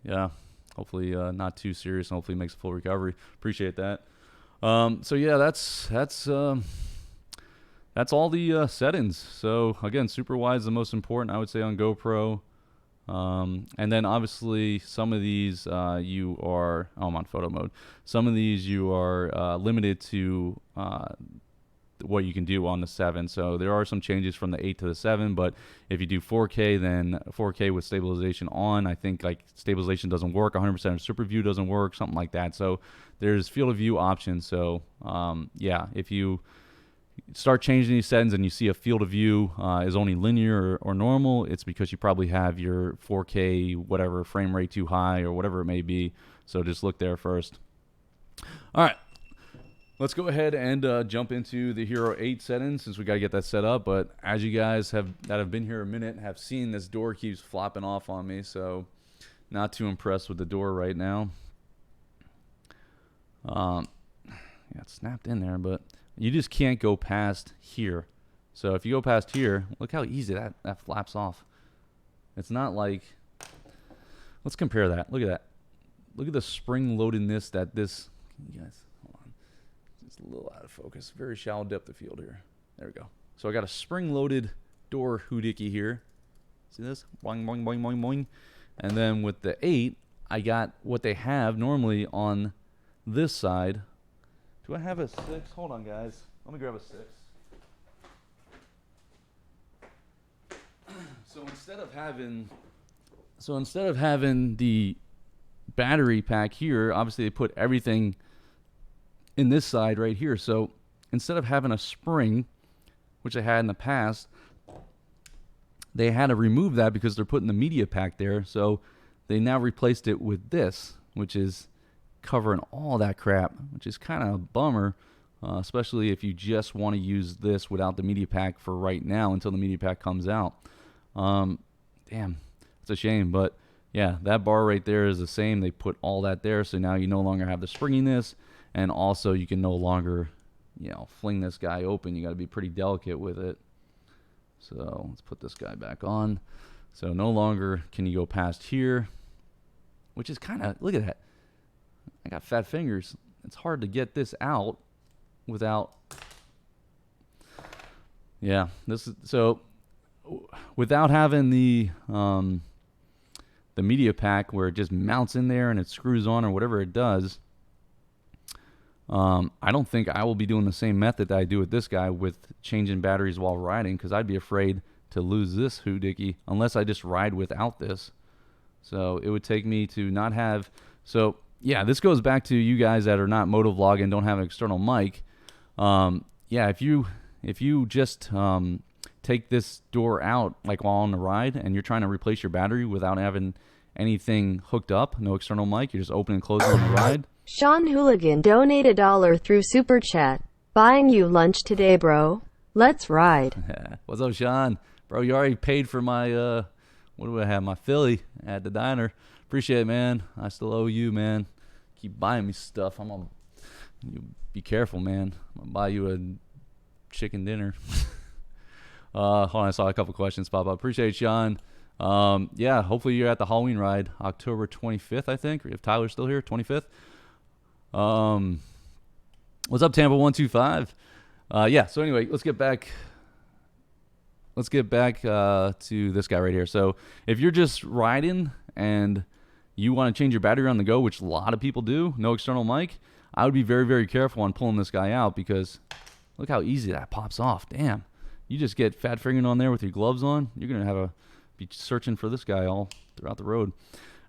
Yeah. Hopefully not too serious, and hopefully makes a full recovery. Appreciate that. So yeah, that's all the settings. So again, super wide is the most important, I would say, on GoPro. And then obviously some of these I'm on photo mode. Some of these you are limited to what you can do on the 7. So there are some changes from the 8 to the 7, but if you do 4K, then 4K with stabilization on, I think like stabilization doesn't work, 100% of super view doesn't work, something like that. So there's field of view options. So yeah, if you start changing these settings and you see a field of view is only linear or normal, it's because you probably have your 4K whatever frame rate too high or whatever it may be. So just look there first. All right. Let's go ahead and jump into the Hero 8 settings since we got to get that set up. But as you guys that have been here a minute have seen, this door keeps flopping off on me, so not too impressed with the door right now. Yeah, it's snapped in there, but you just can't go past here. So if you go past here, look how easy that flaps off. It's not like, let's compare that. Look at that. Look at the spring loadedness that this, you guys, it's a little out of focus. Very shallow depth of field here. There we go. So I got a spring-loaded door hoodie here. See this? Boing, boing, boing, boing, boing. And then with the 8, I got what they have normally on this side. Do I have a 6? Hold on, guys. Let me grab a 6. So instead of having the battery pack here, obviously they put everything in this side right here. So instead of having a spring, which I had in the past, they had to remove that because they're putting the media pack there. So they now replaced it with this, which is covering all that crap, which is kind of a bummer, especially if you just want to use this without the media pack for right now until the media pack comes out. Damn, it's a shame, but yeah, that bar right there is the same. They put all that there, so now you no longer have the springiness, and also you can no longer, fling this guy open. You got to be pretty delicate with it. So let's put this guy back on. So no longer can you go past here, which is kind of, look at that. I got fat fingers. It's hard to get this out without, yeah, this is, so without having the media pack where it just mounts in there and it screws on or whatever it does, I don't think I will be doing the same method that I do with this guy with changing batteries while riding, because I'd be afraid to lose this hoodookie unless I just ride without this. So it would take me to not have, so yeah, this goes back to you guys that are not motovlogging, don't have an external mic. Yeah, if you just take this door out like while on the ride and you're trying to replace your battery without having anything hooked up, no external mic, you're just opening and closing on the ride. Sean Hooligan donated $1 through Super Chat. Buying you lunch today, bro. Let's ride. What's up, Sean? Bro, you already paid for my, what do I have? My Philly at the diner. Appreciate it, man. I still owe you, man. Keep buying me stuff. You be careful, man. I'm gonna buy you a chicken dinner. Hold on, I saw a couple questions pop up. Appreciate it, Sean. Yeah, hopefully you're at the Halloween ride, October 25th, I think. If Tyler's still here, 25th. What's up, Tampa 125? Yeah. So anyway, let's get back. To this guy right here. So if you're just riding and you want to change your battery on the go, which a lot of people do, no external mic, I would be very, very careful on pulling this guy out, because look how easy that pops off. Damn. You just get fat fingering on there with your gloves on. You're going to be searching for this guy all throughout the road.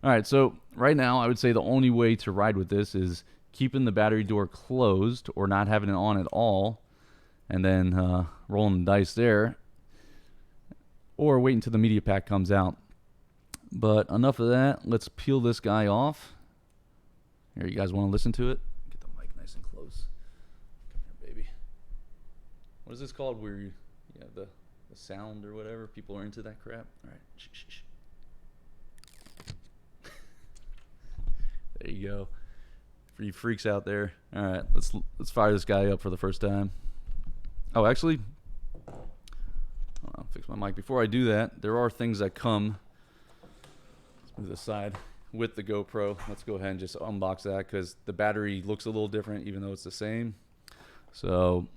All right. So right now, I would say the only way to ride with this is keeping the battery door closed or not having it on at all, and then rolling the dice there, or wait until the media pack comes out. But enough of that. Let's peel this guy off. Here, you guys want to listen to it? Get the mic nice and close. Come here, baby. What is this called where you have the sound or whatever? People are into that crap. All right. Shh, shh, shh. There you go. For you freaks out there. All right, let's fire this guy up for the first time. Oh, actually, I'll fix my mic. Before I do that, there are things that come, let's move this side, with the GoPro. Let's go ahead and just unbox that, because the battery looks a little different even though it's the same. So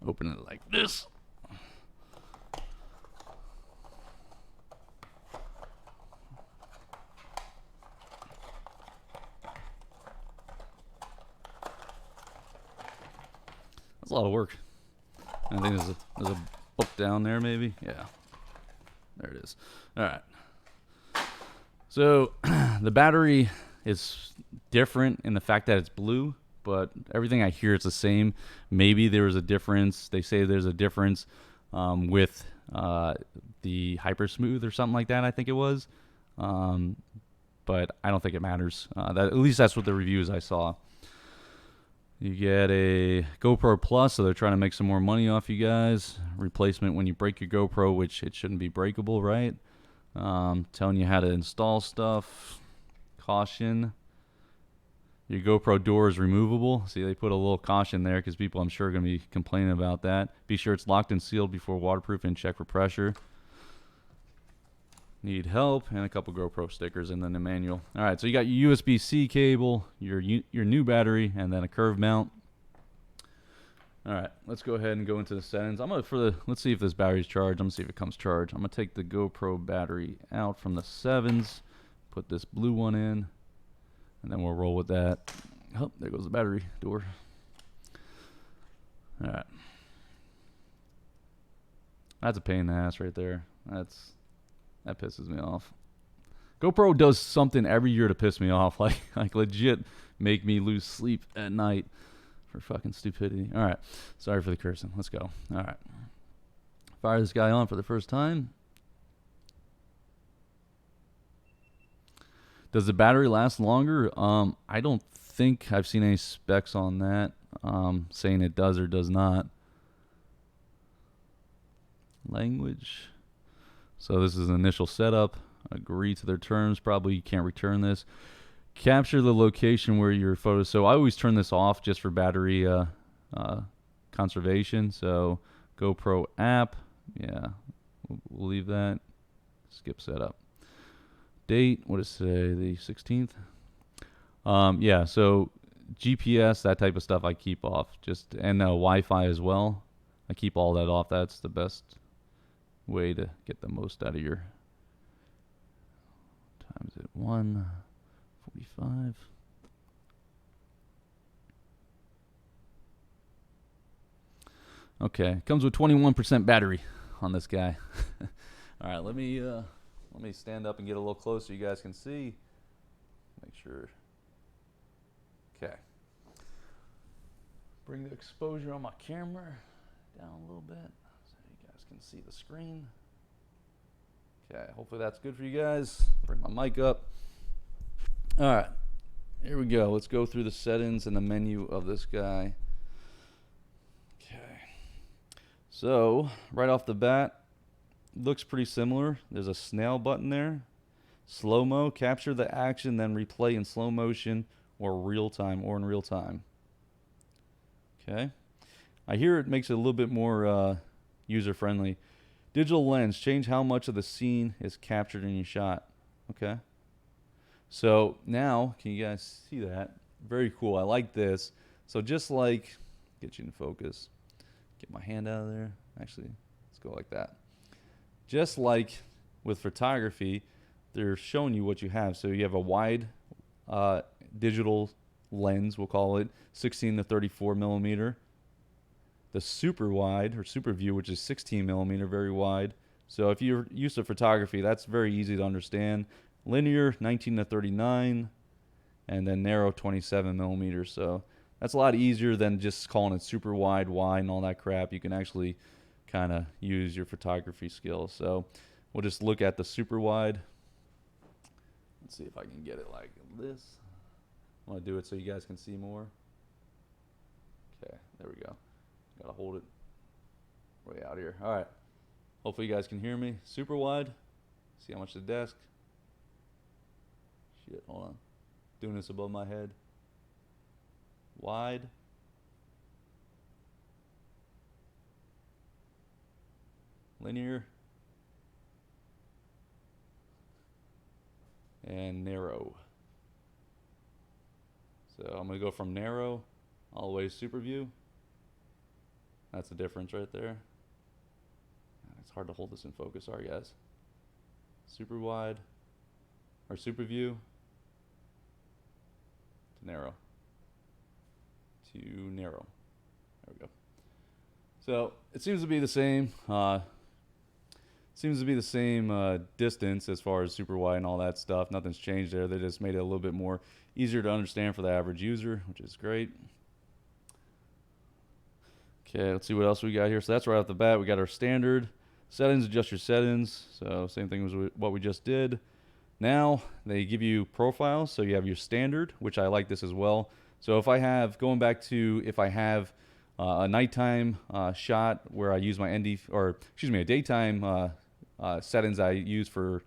open it like this. That's a lot of work. I think there's a book down there, maybe. Yeah, there it is. All right. So the battery is different in the fact that it's blue, but everything I hear is the same. Maybe there was a difference. They say there's a difference with the Hyper Smooth or something like that, I think it was. But I don't think it matters. At least that's what the reviews I saw. You get a GoPro Plus, so they're trying to make some more money off you guys. Replacement when you break your GoPro, which it shouldn't be breakable, right? Telling you how to install stuff. Caution. Your GoPro door is removable. See, they put a little caution there because people, I'm sure, are going to be complaining about that. Be sure it's locked and sealed before waterproof, and check for pressure. Need help, and a couple GoPro stickers, and then the manual. All right, so you got your USB-C cable, your new battery, and then a curve mount. All right, let's go ahead and go into the settings. Let's see if this battery's charged. I'm gonna see if it comes charged. I'm gonna take the GoPro battery out from the 7s, put this blue one in, and then we'll roll with that. Oh, there goes the battery door. All right, that's a pain in the ass right there. That pisses me off. GoPro does something every year to piss me off, like legit make me lose sleep at night for fucking stupidity. All right, sorry for the cursing. Let's go. All right, fire this guy on for the first time. Does the battery last longer? I don't think I've seen any specs on that saying it does or does not. Language. So this is an initial setup. Agree to their terms. Probably you can't return this. Capture the location where your photos. So I always turn this off just for battery conservation. So GoPro app. Yeah, we'll leave that. Skip setup. Date. What is today? The 16th. Yeah. So GPS, that type of stuff, I keep off. And Wi-Fi as well. I keep all that off. That's the best way to get the most out of your. Times it 1:45. Okay, comes with 21% battery on this guy. All right, let me stand up and get a little closer so you guys can see. Make sure. Okay. Bring the exposure on my camera down a little bit so you guys can see the screen. Okay, hopefully that's good for you guys. Bring my mic up. All right, here we go. Let's go through the settings and the menu of this guy. Okay, so right off the bat, looks pretty similar. There's a snail button there. Slow-mo, capture the action, then replay in slow motion or real time or in real time. Okay, I hear it makes it a little bit more user-friendly. Digital lens, change how much of the scene is captured in your shot. Okay. So now, can you guys see that? Very cool. I like this. So just like, get you in focus. Get my hand out of there. Actually, let's go like that. Just like with photography, they're showing you what you have. So you have a wide digital lens, we'll call it 16 to 34 millimeter. The super wide or super view, which is 16 millimeter, very wide. So if you're used to photography, that's very easy to understand. Linear 19 to 39, and then narrow 27 millimeters. So that's a lot easier than just calling it super wide, and all that crap. You can actually kind of use your photography skills. So we'll just look at the super wide. Let's see if I can get it like this. I want to do it so you guys can see more. Okay, there we go. Gotta hold it way out here. All right. Hopefully you guys can hear me. Super wide. See how much the desk. Shit, hold on. Doing this above my head. Wide. Linear. And narrow. So I'm going to go from narrow all the way to super view. That's the difference right there. It's hard to hold this in focus. Sorry, guys. Super wide, or super view, to narrow. To narrow. There we go. So it seems to be the same. Distance as far as super wide and all that stuff. Nothing's changed there. They just made it a little bit more easier to understand for the average user, which is great. Okay, let's see what else we got here. So that's right off the bat. We got our standard settings, adjust your settings. So same thing as what we just did. Now they give you profiles. So you have your standard, which I like this as well. So if I have, going back to if I have a nighttime shot where I use my ND, or excuse me, a daytime settings I use for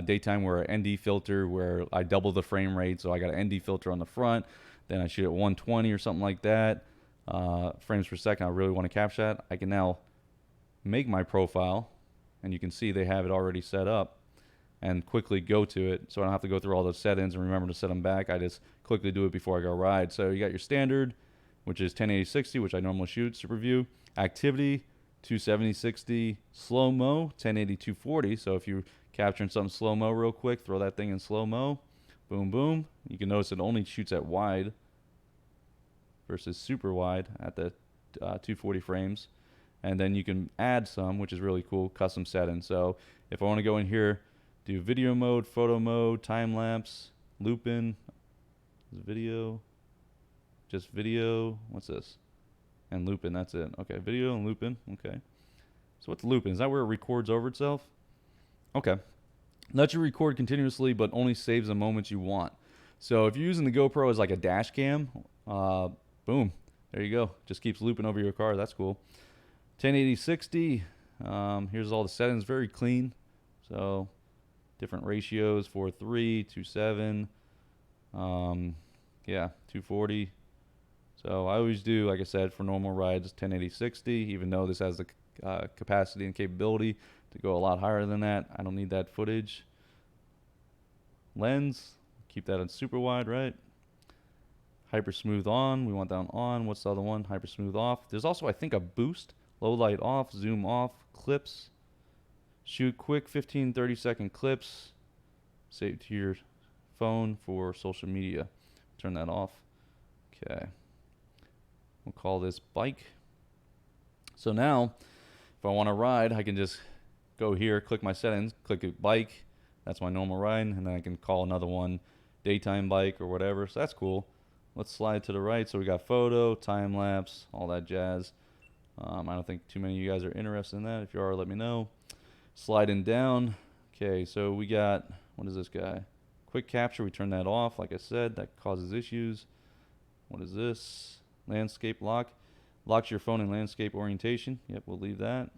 daytime, where an ND filter where I double the frame rate. So I got an ND filter on the front, then I shoot at 120 or something like that. Frames per second, I really want to capture that. I can now make my profile, and you can see they have it already set up, and quickly go to it, so I don't have to go through all those settings and remember to set them back. I just quickly do it before I go ride. So you got your standard, which is 1080-60, which I normally shoot, super view, activity, 270-60, slow-mo, 1080-240. So if you're capturing something slow-mo real quick, throw that thing in slow-mo, boom, boom. You can notice it only shoots at wide versus super wide at the 240 frames. And then you can add some, which is really cool, custom settings. So if I want to go in here Do video mode, photo mode, time lapse, looping, video, just video. What's this? And looping. That's it. Okay, video and looping. Okay. So what's looping? Is that where it records over itself? Okay. Lets you record continuously, but only saves the moments you want. So if you're using the GoPro as like a dash cam, boom, there you go. Just keeps looping over your car. That's cool. 1080 60. Here's all the settings. Very clean. So different ratios: 4:3, 2:7. Yeah, 240. So I always do, like I said, for normal rides, 1080 60. Even though this has the capacity and capability to go a lot higher than that, I don't need that footage. Lens, keep that on super wide, right? Hyper smooth on, we want that on. What's the other one? Hyper smooth off. There's also, I think, a boost. Low light off, zoom off, clips. Shoot quick 15-30 second clips. Save to your phone for social media. Turn that off. Okay. We'll call this bike. So now, if I want to ride, I can just go here, click my settings, click a bike. That's my normal ride, and then I can call another one daytime bike or whatever. So that's cool. Let's slide to the right. So we got photo, time lapse, all that jazz. I don't think too many of you guys are interested in that. If you are, let me know. Sliding down. Okay, so we got, what is this guy? Quick capture, we turn that off. Like I said, that causes issues. What is this? Landscape lock. Locks your phone in landscape orientation. Yep, we'll leave that.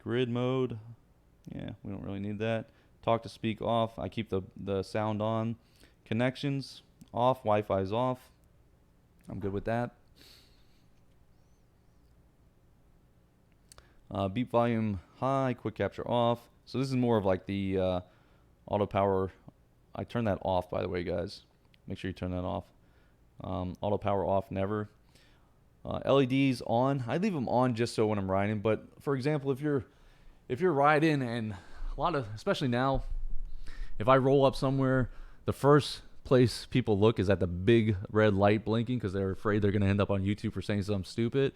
Grid mode. Yeah, we don't really need that. Talk to speak off. I keep the sound on. Connections off. Wi-Fi's off. I'm good with that. Beep volume high. Quick capture off. So this is more of like the auto power. I turn that off, by the way, guys. Make sure you turn that off. Auto power off, never. LEDs on. I leave them on just so when I'm riding. But for example, if you're riding, and a lot of, especially now, if I roll up somewhere, the first place people look is at the big red light blinking because they're afraid they're going to end up on YouTube for saying something stupid.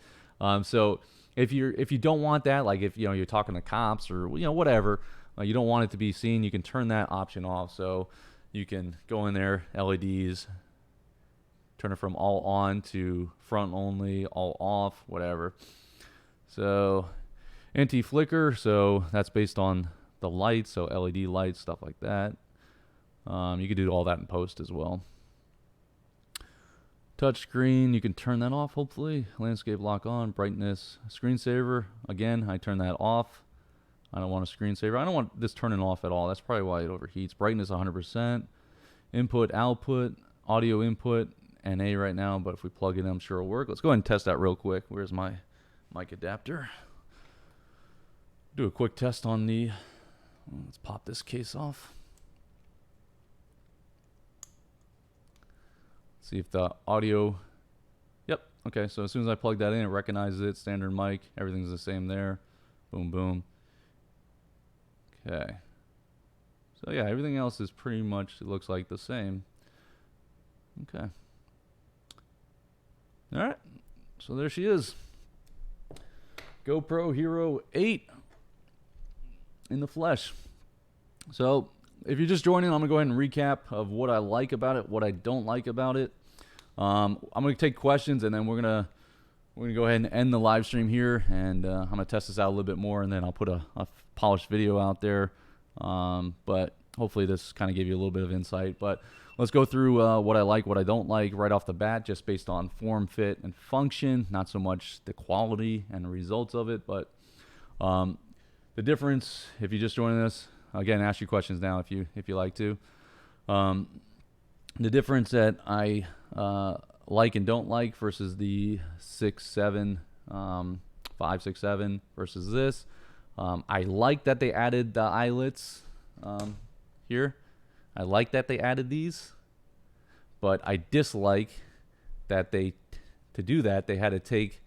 So if you don't want that, like if you're talking to cops or whatever, you don't want it to be seen, you can turn that option off. So you can go in there, LEDs. Turn it from all on to front only, all off, whatever. So anti-flicker, so that's based on the lights, so LED lights, stuff like that. You can do all that in post as well. Touch screen, you can turn that off, hopefully. Landscape lock on, brightness, screensaver. Again, I turn that off. I don't want a screensaver. I don't want this turning off at all. That's probably why it overheats. Brightness 100%. Input, output, audio input. NA right now, but if we plug it in, I'm sure it'll work. Let's go ahead and test that real quick. Where's my mic adapter? Do a quick test on the, let's pop this case off. See if the audio, yep, okay, so as soon as I plug that in, it recognizes it, standard mic, everything's the same there. Boom, boom. Okay. So yeah, everything else is pretty much, it looks like the same. Okay. All right, so there she is. GoPro Hero 8 in the flesh. So if you're just joining, I'm going to go ahead and recap of what I like about it, what I don't like about it. I'm going to take questions, and then we're going to go ahead and end the live stream here, and I'm going to test this out a little bit more, and then I'll put a polished video out there. But hopefully this kind of gave you a little bit of insight. But let's go through what I like, what I don't like right off the bat, just based on form, fit, and function, not so much the quality and the results of it. But the difference, if you're just joining us, again, ask your questions now if you like to. The difference that I like and don't like versus the 6.7, 5.6.7 versus this. I like that they added the eyelets here. I like that they added these, but I dislike that to do that, they had to take,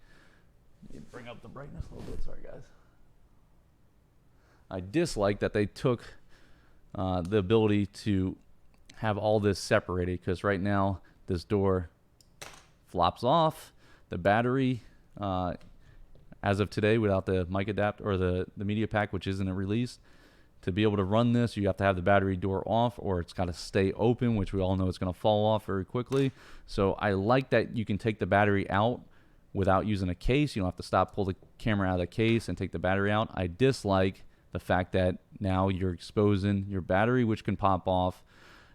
let me bring up the brightness a little bit, sorry guys. I dislike that they took the ability to have all this separated, because right now this door flops off. The battery, as of today, without the mic adapter or the media pack, which isn't released, to be able to run this, you have to have the battery door off, or it's got to stay open, which we all know it's going to fall off very quickly. So I like that you can take the battery out without using a case. You don't have to stop, pull the camera out of the case and take the battery out. I dislike the fact that now you're exposing your battery, which can pop off,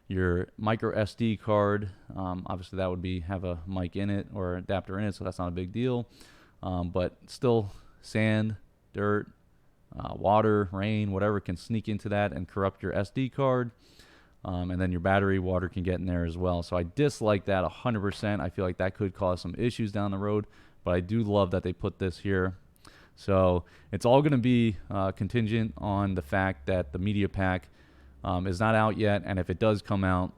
your micro SD card. Obviously that would have a mic in it or adapter in it, so that's not a big deal. But still, sand, dirt, water, rain, whatever can sneak into that and corrupt your SD card. And then your battery, water can get in there as well. So I dislike that 100%. I feel like that could cause some issues down the road, but I do love that they put this here. So it's all going to be contingent on the fact that the media pack is not out yet. And if it does come out,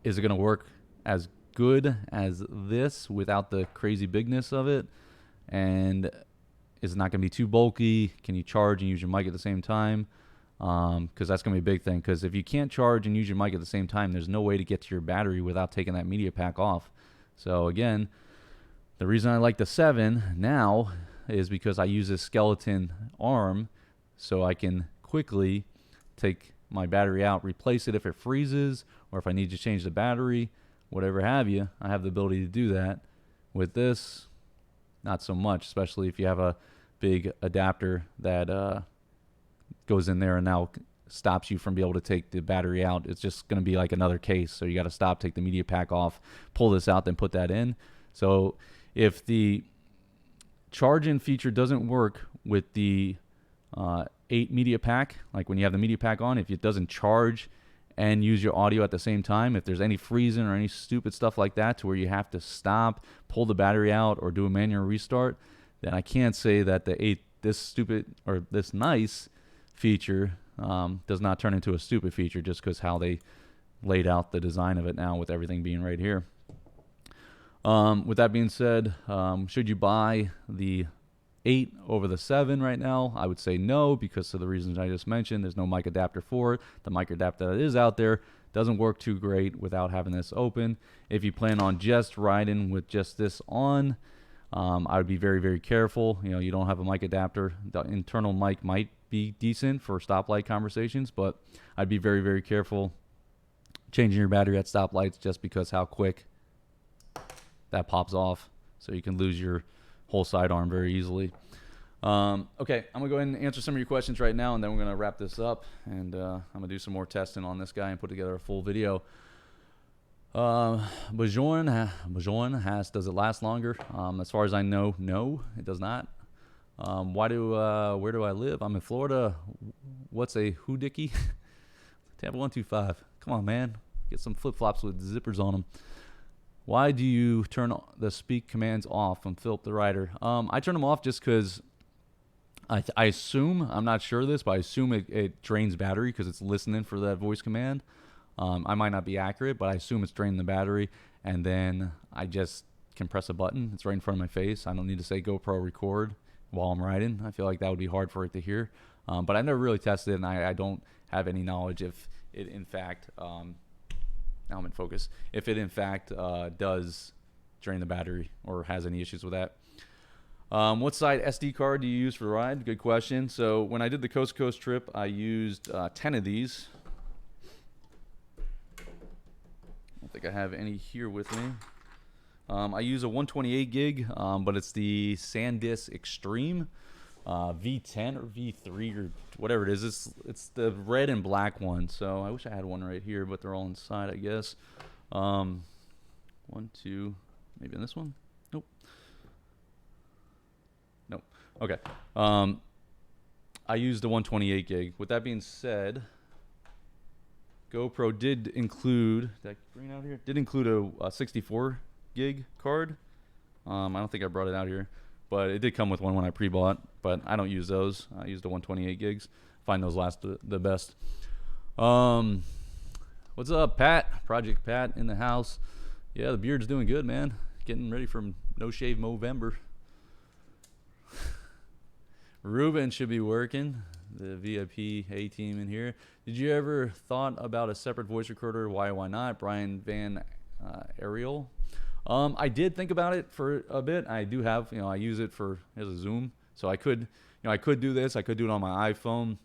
is it going to work as good as this without the crazy bigness of it? And is it not going to be too bulky? Can you charge and use your mic at the same time? Because that's going to be a big thing. Because if you can't charge and use your mic at the same time, there's no way to get to your battery without taking that media pack off. So again, the reason I like the 7 now is because I use this skeleton arm, so I can quickly take my battery out, replace it if it freezes, or if I need to change the battery, whatever have you. I have the ability to do that. With this, not so much, especially if you have a big adapter that goes in there and now stops you from being able to take the battery out. It's just going to be like another case. So you got to stop, take the media pack off, pull this out, then put that in. So if the charge-in feature doesn't work with the 8 media pack, like when you have the media pack on, if it doesn't charge and use your audio at the same time, if there's any freezing or any stupid stuff like that to where you have to stop, pull the battery out, or do a manual restart, then I can't say that this nice feature does not turn into a stupid feature just because how they laid out the design of it now with everything being right here. With that being said, should you buy the 8 over the 7 right now? I would say no, because of the reasons I just mentioned. There's no mic adapter for it. The mic adapter that is out there doesn't work too great without having this open. If you plan on just riding with just this on, I would be very, very careful. You don't have a mic adapter. The internal mic might be decent for stoplight conversations, but I'd be very, very careful changing your battery at stoplights, just because how quick that pops off. So you can lose your whole sidearm very easily. Okay, I'm gonna go ahead and answer some of your questions right now, and then we're gonna wrap this up, and I'm gonna do some more testing on this guy and put together a full video. Bajorn has, does it last longer? As far as I know, no, it does not. Where do I live? I'm in Florida. What's a hoodickie? Tampa 125. Come on, man. Get some flip-flops with zippers on them. Why do you turn the speak commands off from Philip the Rider? I turn them off just because I assume, I'm not sure of this, but I assume it drains battery because it's listening for that voice command. I might not be accurate, but I assume it's draining the battery, and then I just can press a button. It's right in front of my face. I don't need to say GoPro record while I'm riding. I feel like that would be hard for it to hear. But I never really tested it, and I don't have any knowledge if it in fact, now I'm in focus, if it in fact does drain the battery or has any issues with that. What side SD card do you use for the ride? Good question. So when I did the coast to coast trip, I used 10 of these. I don't think I have any here with me. I use a 128 gig, but it's the SanDisk Extreme V10 or V3 or whatever it is. It's the red and black one. So I wish I had one right here, but they're all inside, I guess. 1, 2, maybe in this one. Nope. Nope. Okay. I used the 128 gig. With that being said, GoPro did include, did I bring it out here? Did include a 64 gig card. I don't think I brought it out here, but it did come with one when I pre-bought, but I don't use those. I use the 128 gigs. Find those last the best. What's up, Pat? Project Pat in the house. Yeah, the beard's doing good, man. Getting ready for No Shave Movember. Ruben should be working. The VIP A team in here. Did you ever thought about a separate voice recorder? Why not? Brian Van Ariel. I did think about it for a bit. I do have, I use it as a Zoom. So I could do this. I could do it on my iPhone.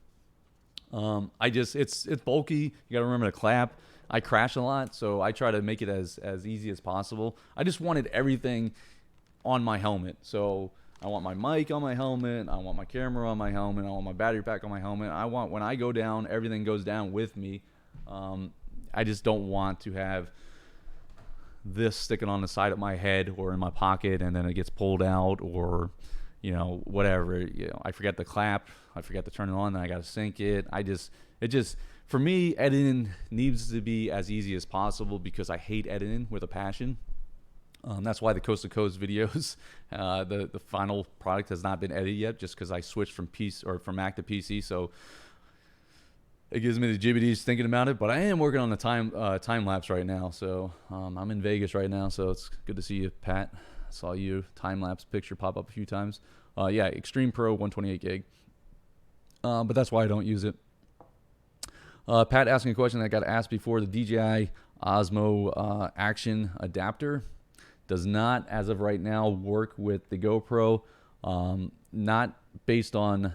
It's bulky. You got to remember to clap. I crash a lot, so I try to make it as easy as possible. I just wanted everything on my helmet. So I want my mic on my helmet. I want my camera on my helmet. I want my battery pack on my helmet. I want when I go down, everything goes down with me. I just don't want to have this sticking on the side of my head or in my pocket and then it gets pulled out, or whatever. I forget the clap, I forget to turn it on, then I got to sync it. For me, editing needs to be as easy as possible because I hate editing with a passion. That's why the coast to coast videos, the final product has not been edited yet, just because I switched from Mac to PC. So it gives me the jibbities thinking about it, but I am working on the time lapse right now. So I'm in Vegas right now, so it's good to see you, Pat. I saw you time lapse picture pop up a few times. Yeah, Extreme Pro 128 gig. But that's why I don't use it. Pat asking a question that got asked before: the DJI Osmo Action adapter does not, as of right now, work with the GoPro. Not based on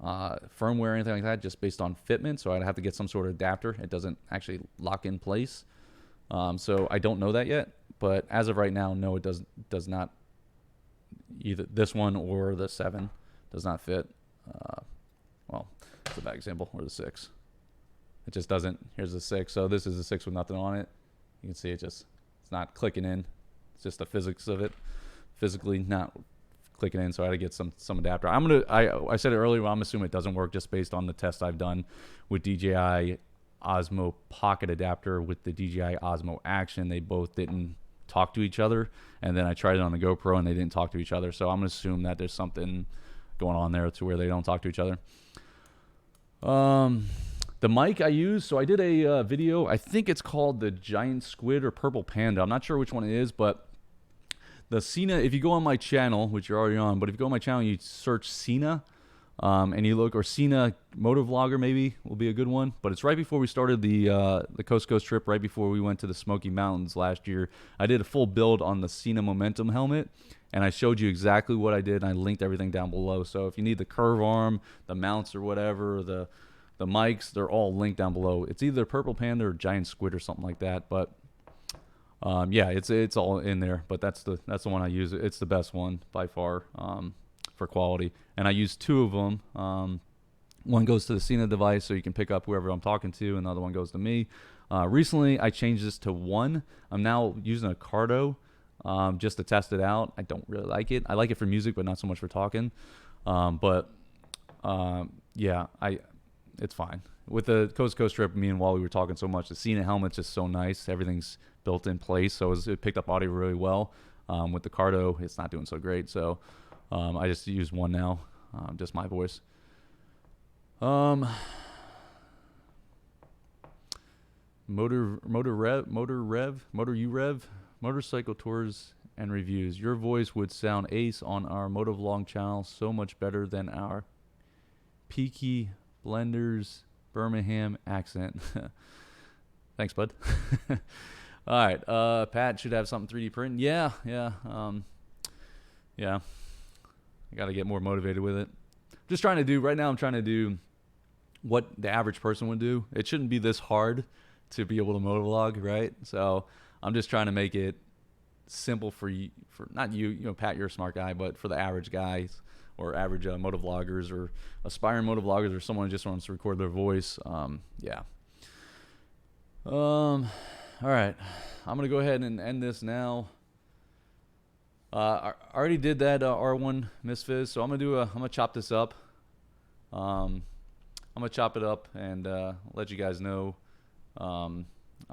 firmware or anything like that, just based on fitment. So I'd have to get some sort of adapter. It doesn't actually lock in place. So I don't know that yet, but as of right now, no, it does not. Either this one or the 7 does not fit. Well, it's a bad example, or the 6. It just doesn't. Here's the 6. So this is the 6 with nothing on it. You can see it's not clicking in. It's just the physics of it, physically not clicking in. So I had to get some adapter. I said it earlier, I'm assuming it doesn't work just based on the test I've done with DJI Osmo Pocket adapter with the DJI Osmo Action. They both didn't talk to each other, and then I tried it on the GoPro and they didn't talk to each other. So I'm gonna assume that there's something going on there to where they don't talk to each other. The mic I use, so I did a video, I think it's called the Giant Squid or Purple Panda. I'm not sure which one it is, but the Cena, if you go on my channel, which you're already on, but if you go on my channel, you search Cena, and you look, or Cena Motovlogger maybe will be a good one. But it's right before we started the Coast to Coast trip, right before we went to the Smoky Mountains last year. I did a full build on the Cena Momentum helmet, and I showed you exactly what I did, and I linked everything down below. So if you need the curve arm, the mounts or whatever, the mics, they're all linked down below. It's either Purple Panda or Giant Squid or something like that. But yeah, it's all in there. But that's the one I use. It's the best one by far for quality. And I use 2 of them. One goes to the Cena device, so you can pick up whoever I'm talking to, and the other one goes to me. Recently, I changed this to 1. I'm now using a Cardo just to test it out. I don't really like it. I like it for music, but not so much for talking. Yeah, it's fine. With the Coast to Coast trip, me and Wally were talking so much. The Cena helmet's just so nice. Everything's built in place, so it picked up audio really well. With the Cardo, it's not doing so great. So I just use 1 now, just my voice. Motor motorcycle tours and reviews. Your voice would sound ace on our Motovlog channel, so much better than our Peaky Blenders Birmingham accent. Thanks, bud. All right, Pat should have something 3D print. Yeah. I got to get more motivated with it. Just trying to do right now. I'm trying to do what the average person would do. It shouldn't be this hard to be able to motovlog, right? So I'm just trying to make it simple for not you, Pat, you're a smart guy, but for the average guys or average motovloggers or aspiring motovloggers or someone who just wants to record their voice. Yeah. All right. I'm going to go ahead and end this now. I already did that R1 Misfizz, so I'm gonna chop this up. I'm gonna chop it up and let you guys know. I'll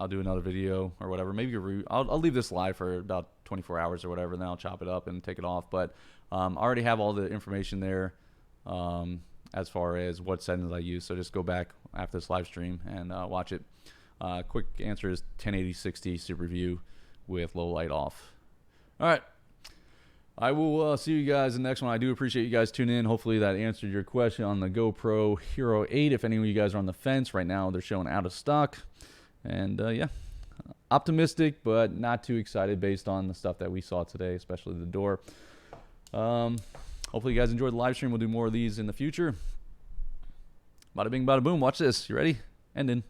do another video or whatever. Maybe I'll leave this live for about 24 hours or whatever, and then I'll chop it up and take it off. But I already have all the information there as far as what settings I use. So just go back after this live stream and watch it. Quick answer is 1080-60 Super View with low light off. All right. I will see you guys in the next one. I do appreciate you guys tuning in. Hopefully that answered your question on the GoPro Hero 8. If any of you guys are on the fence right now, they're showing out of stock. And yeah, optimistic, but not too excited based on the stuff that we saw today, especially the door. Hopefully you guys enjoyed the live stream. We'll do more of these in the future. Bada bing, bada boom. Watch this. You ready? Ending.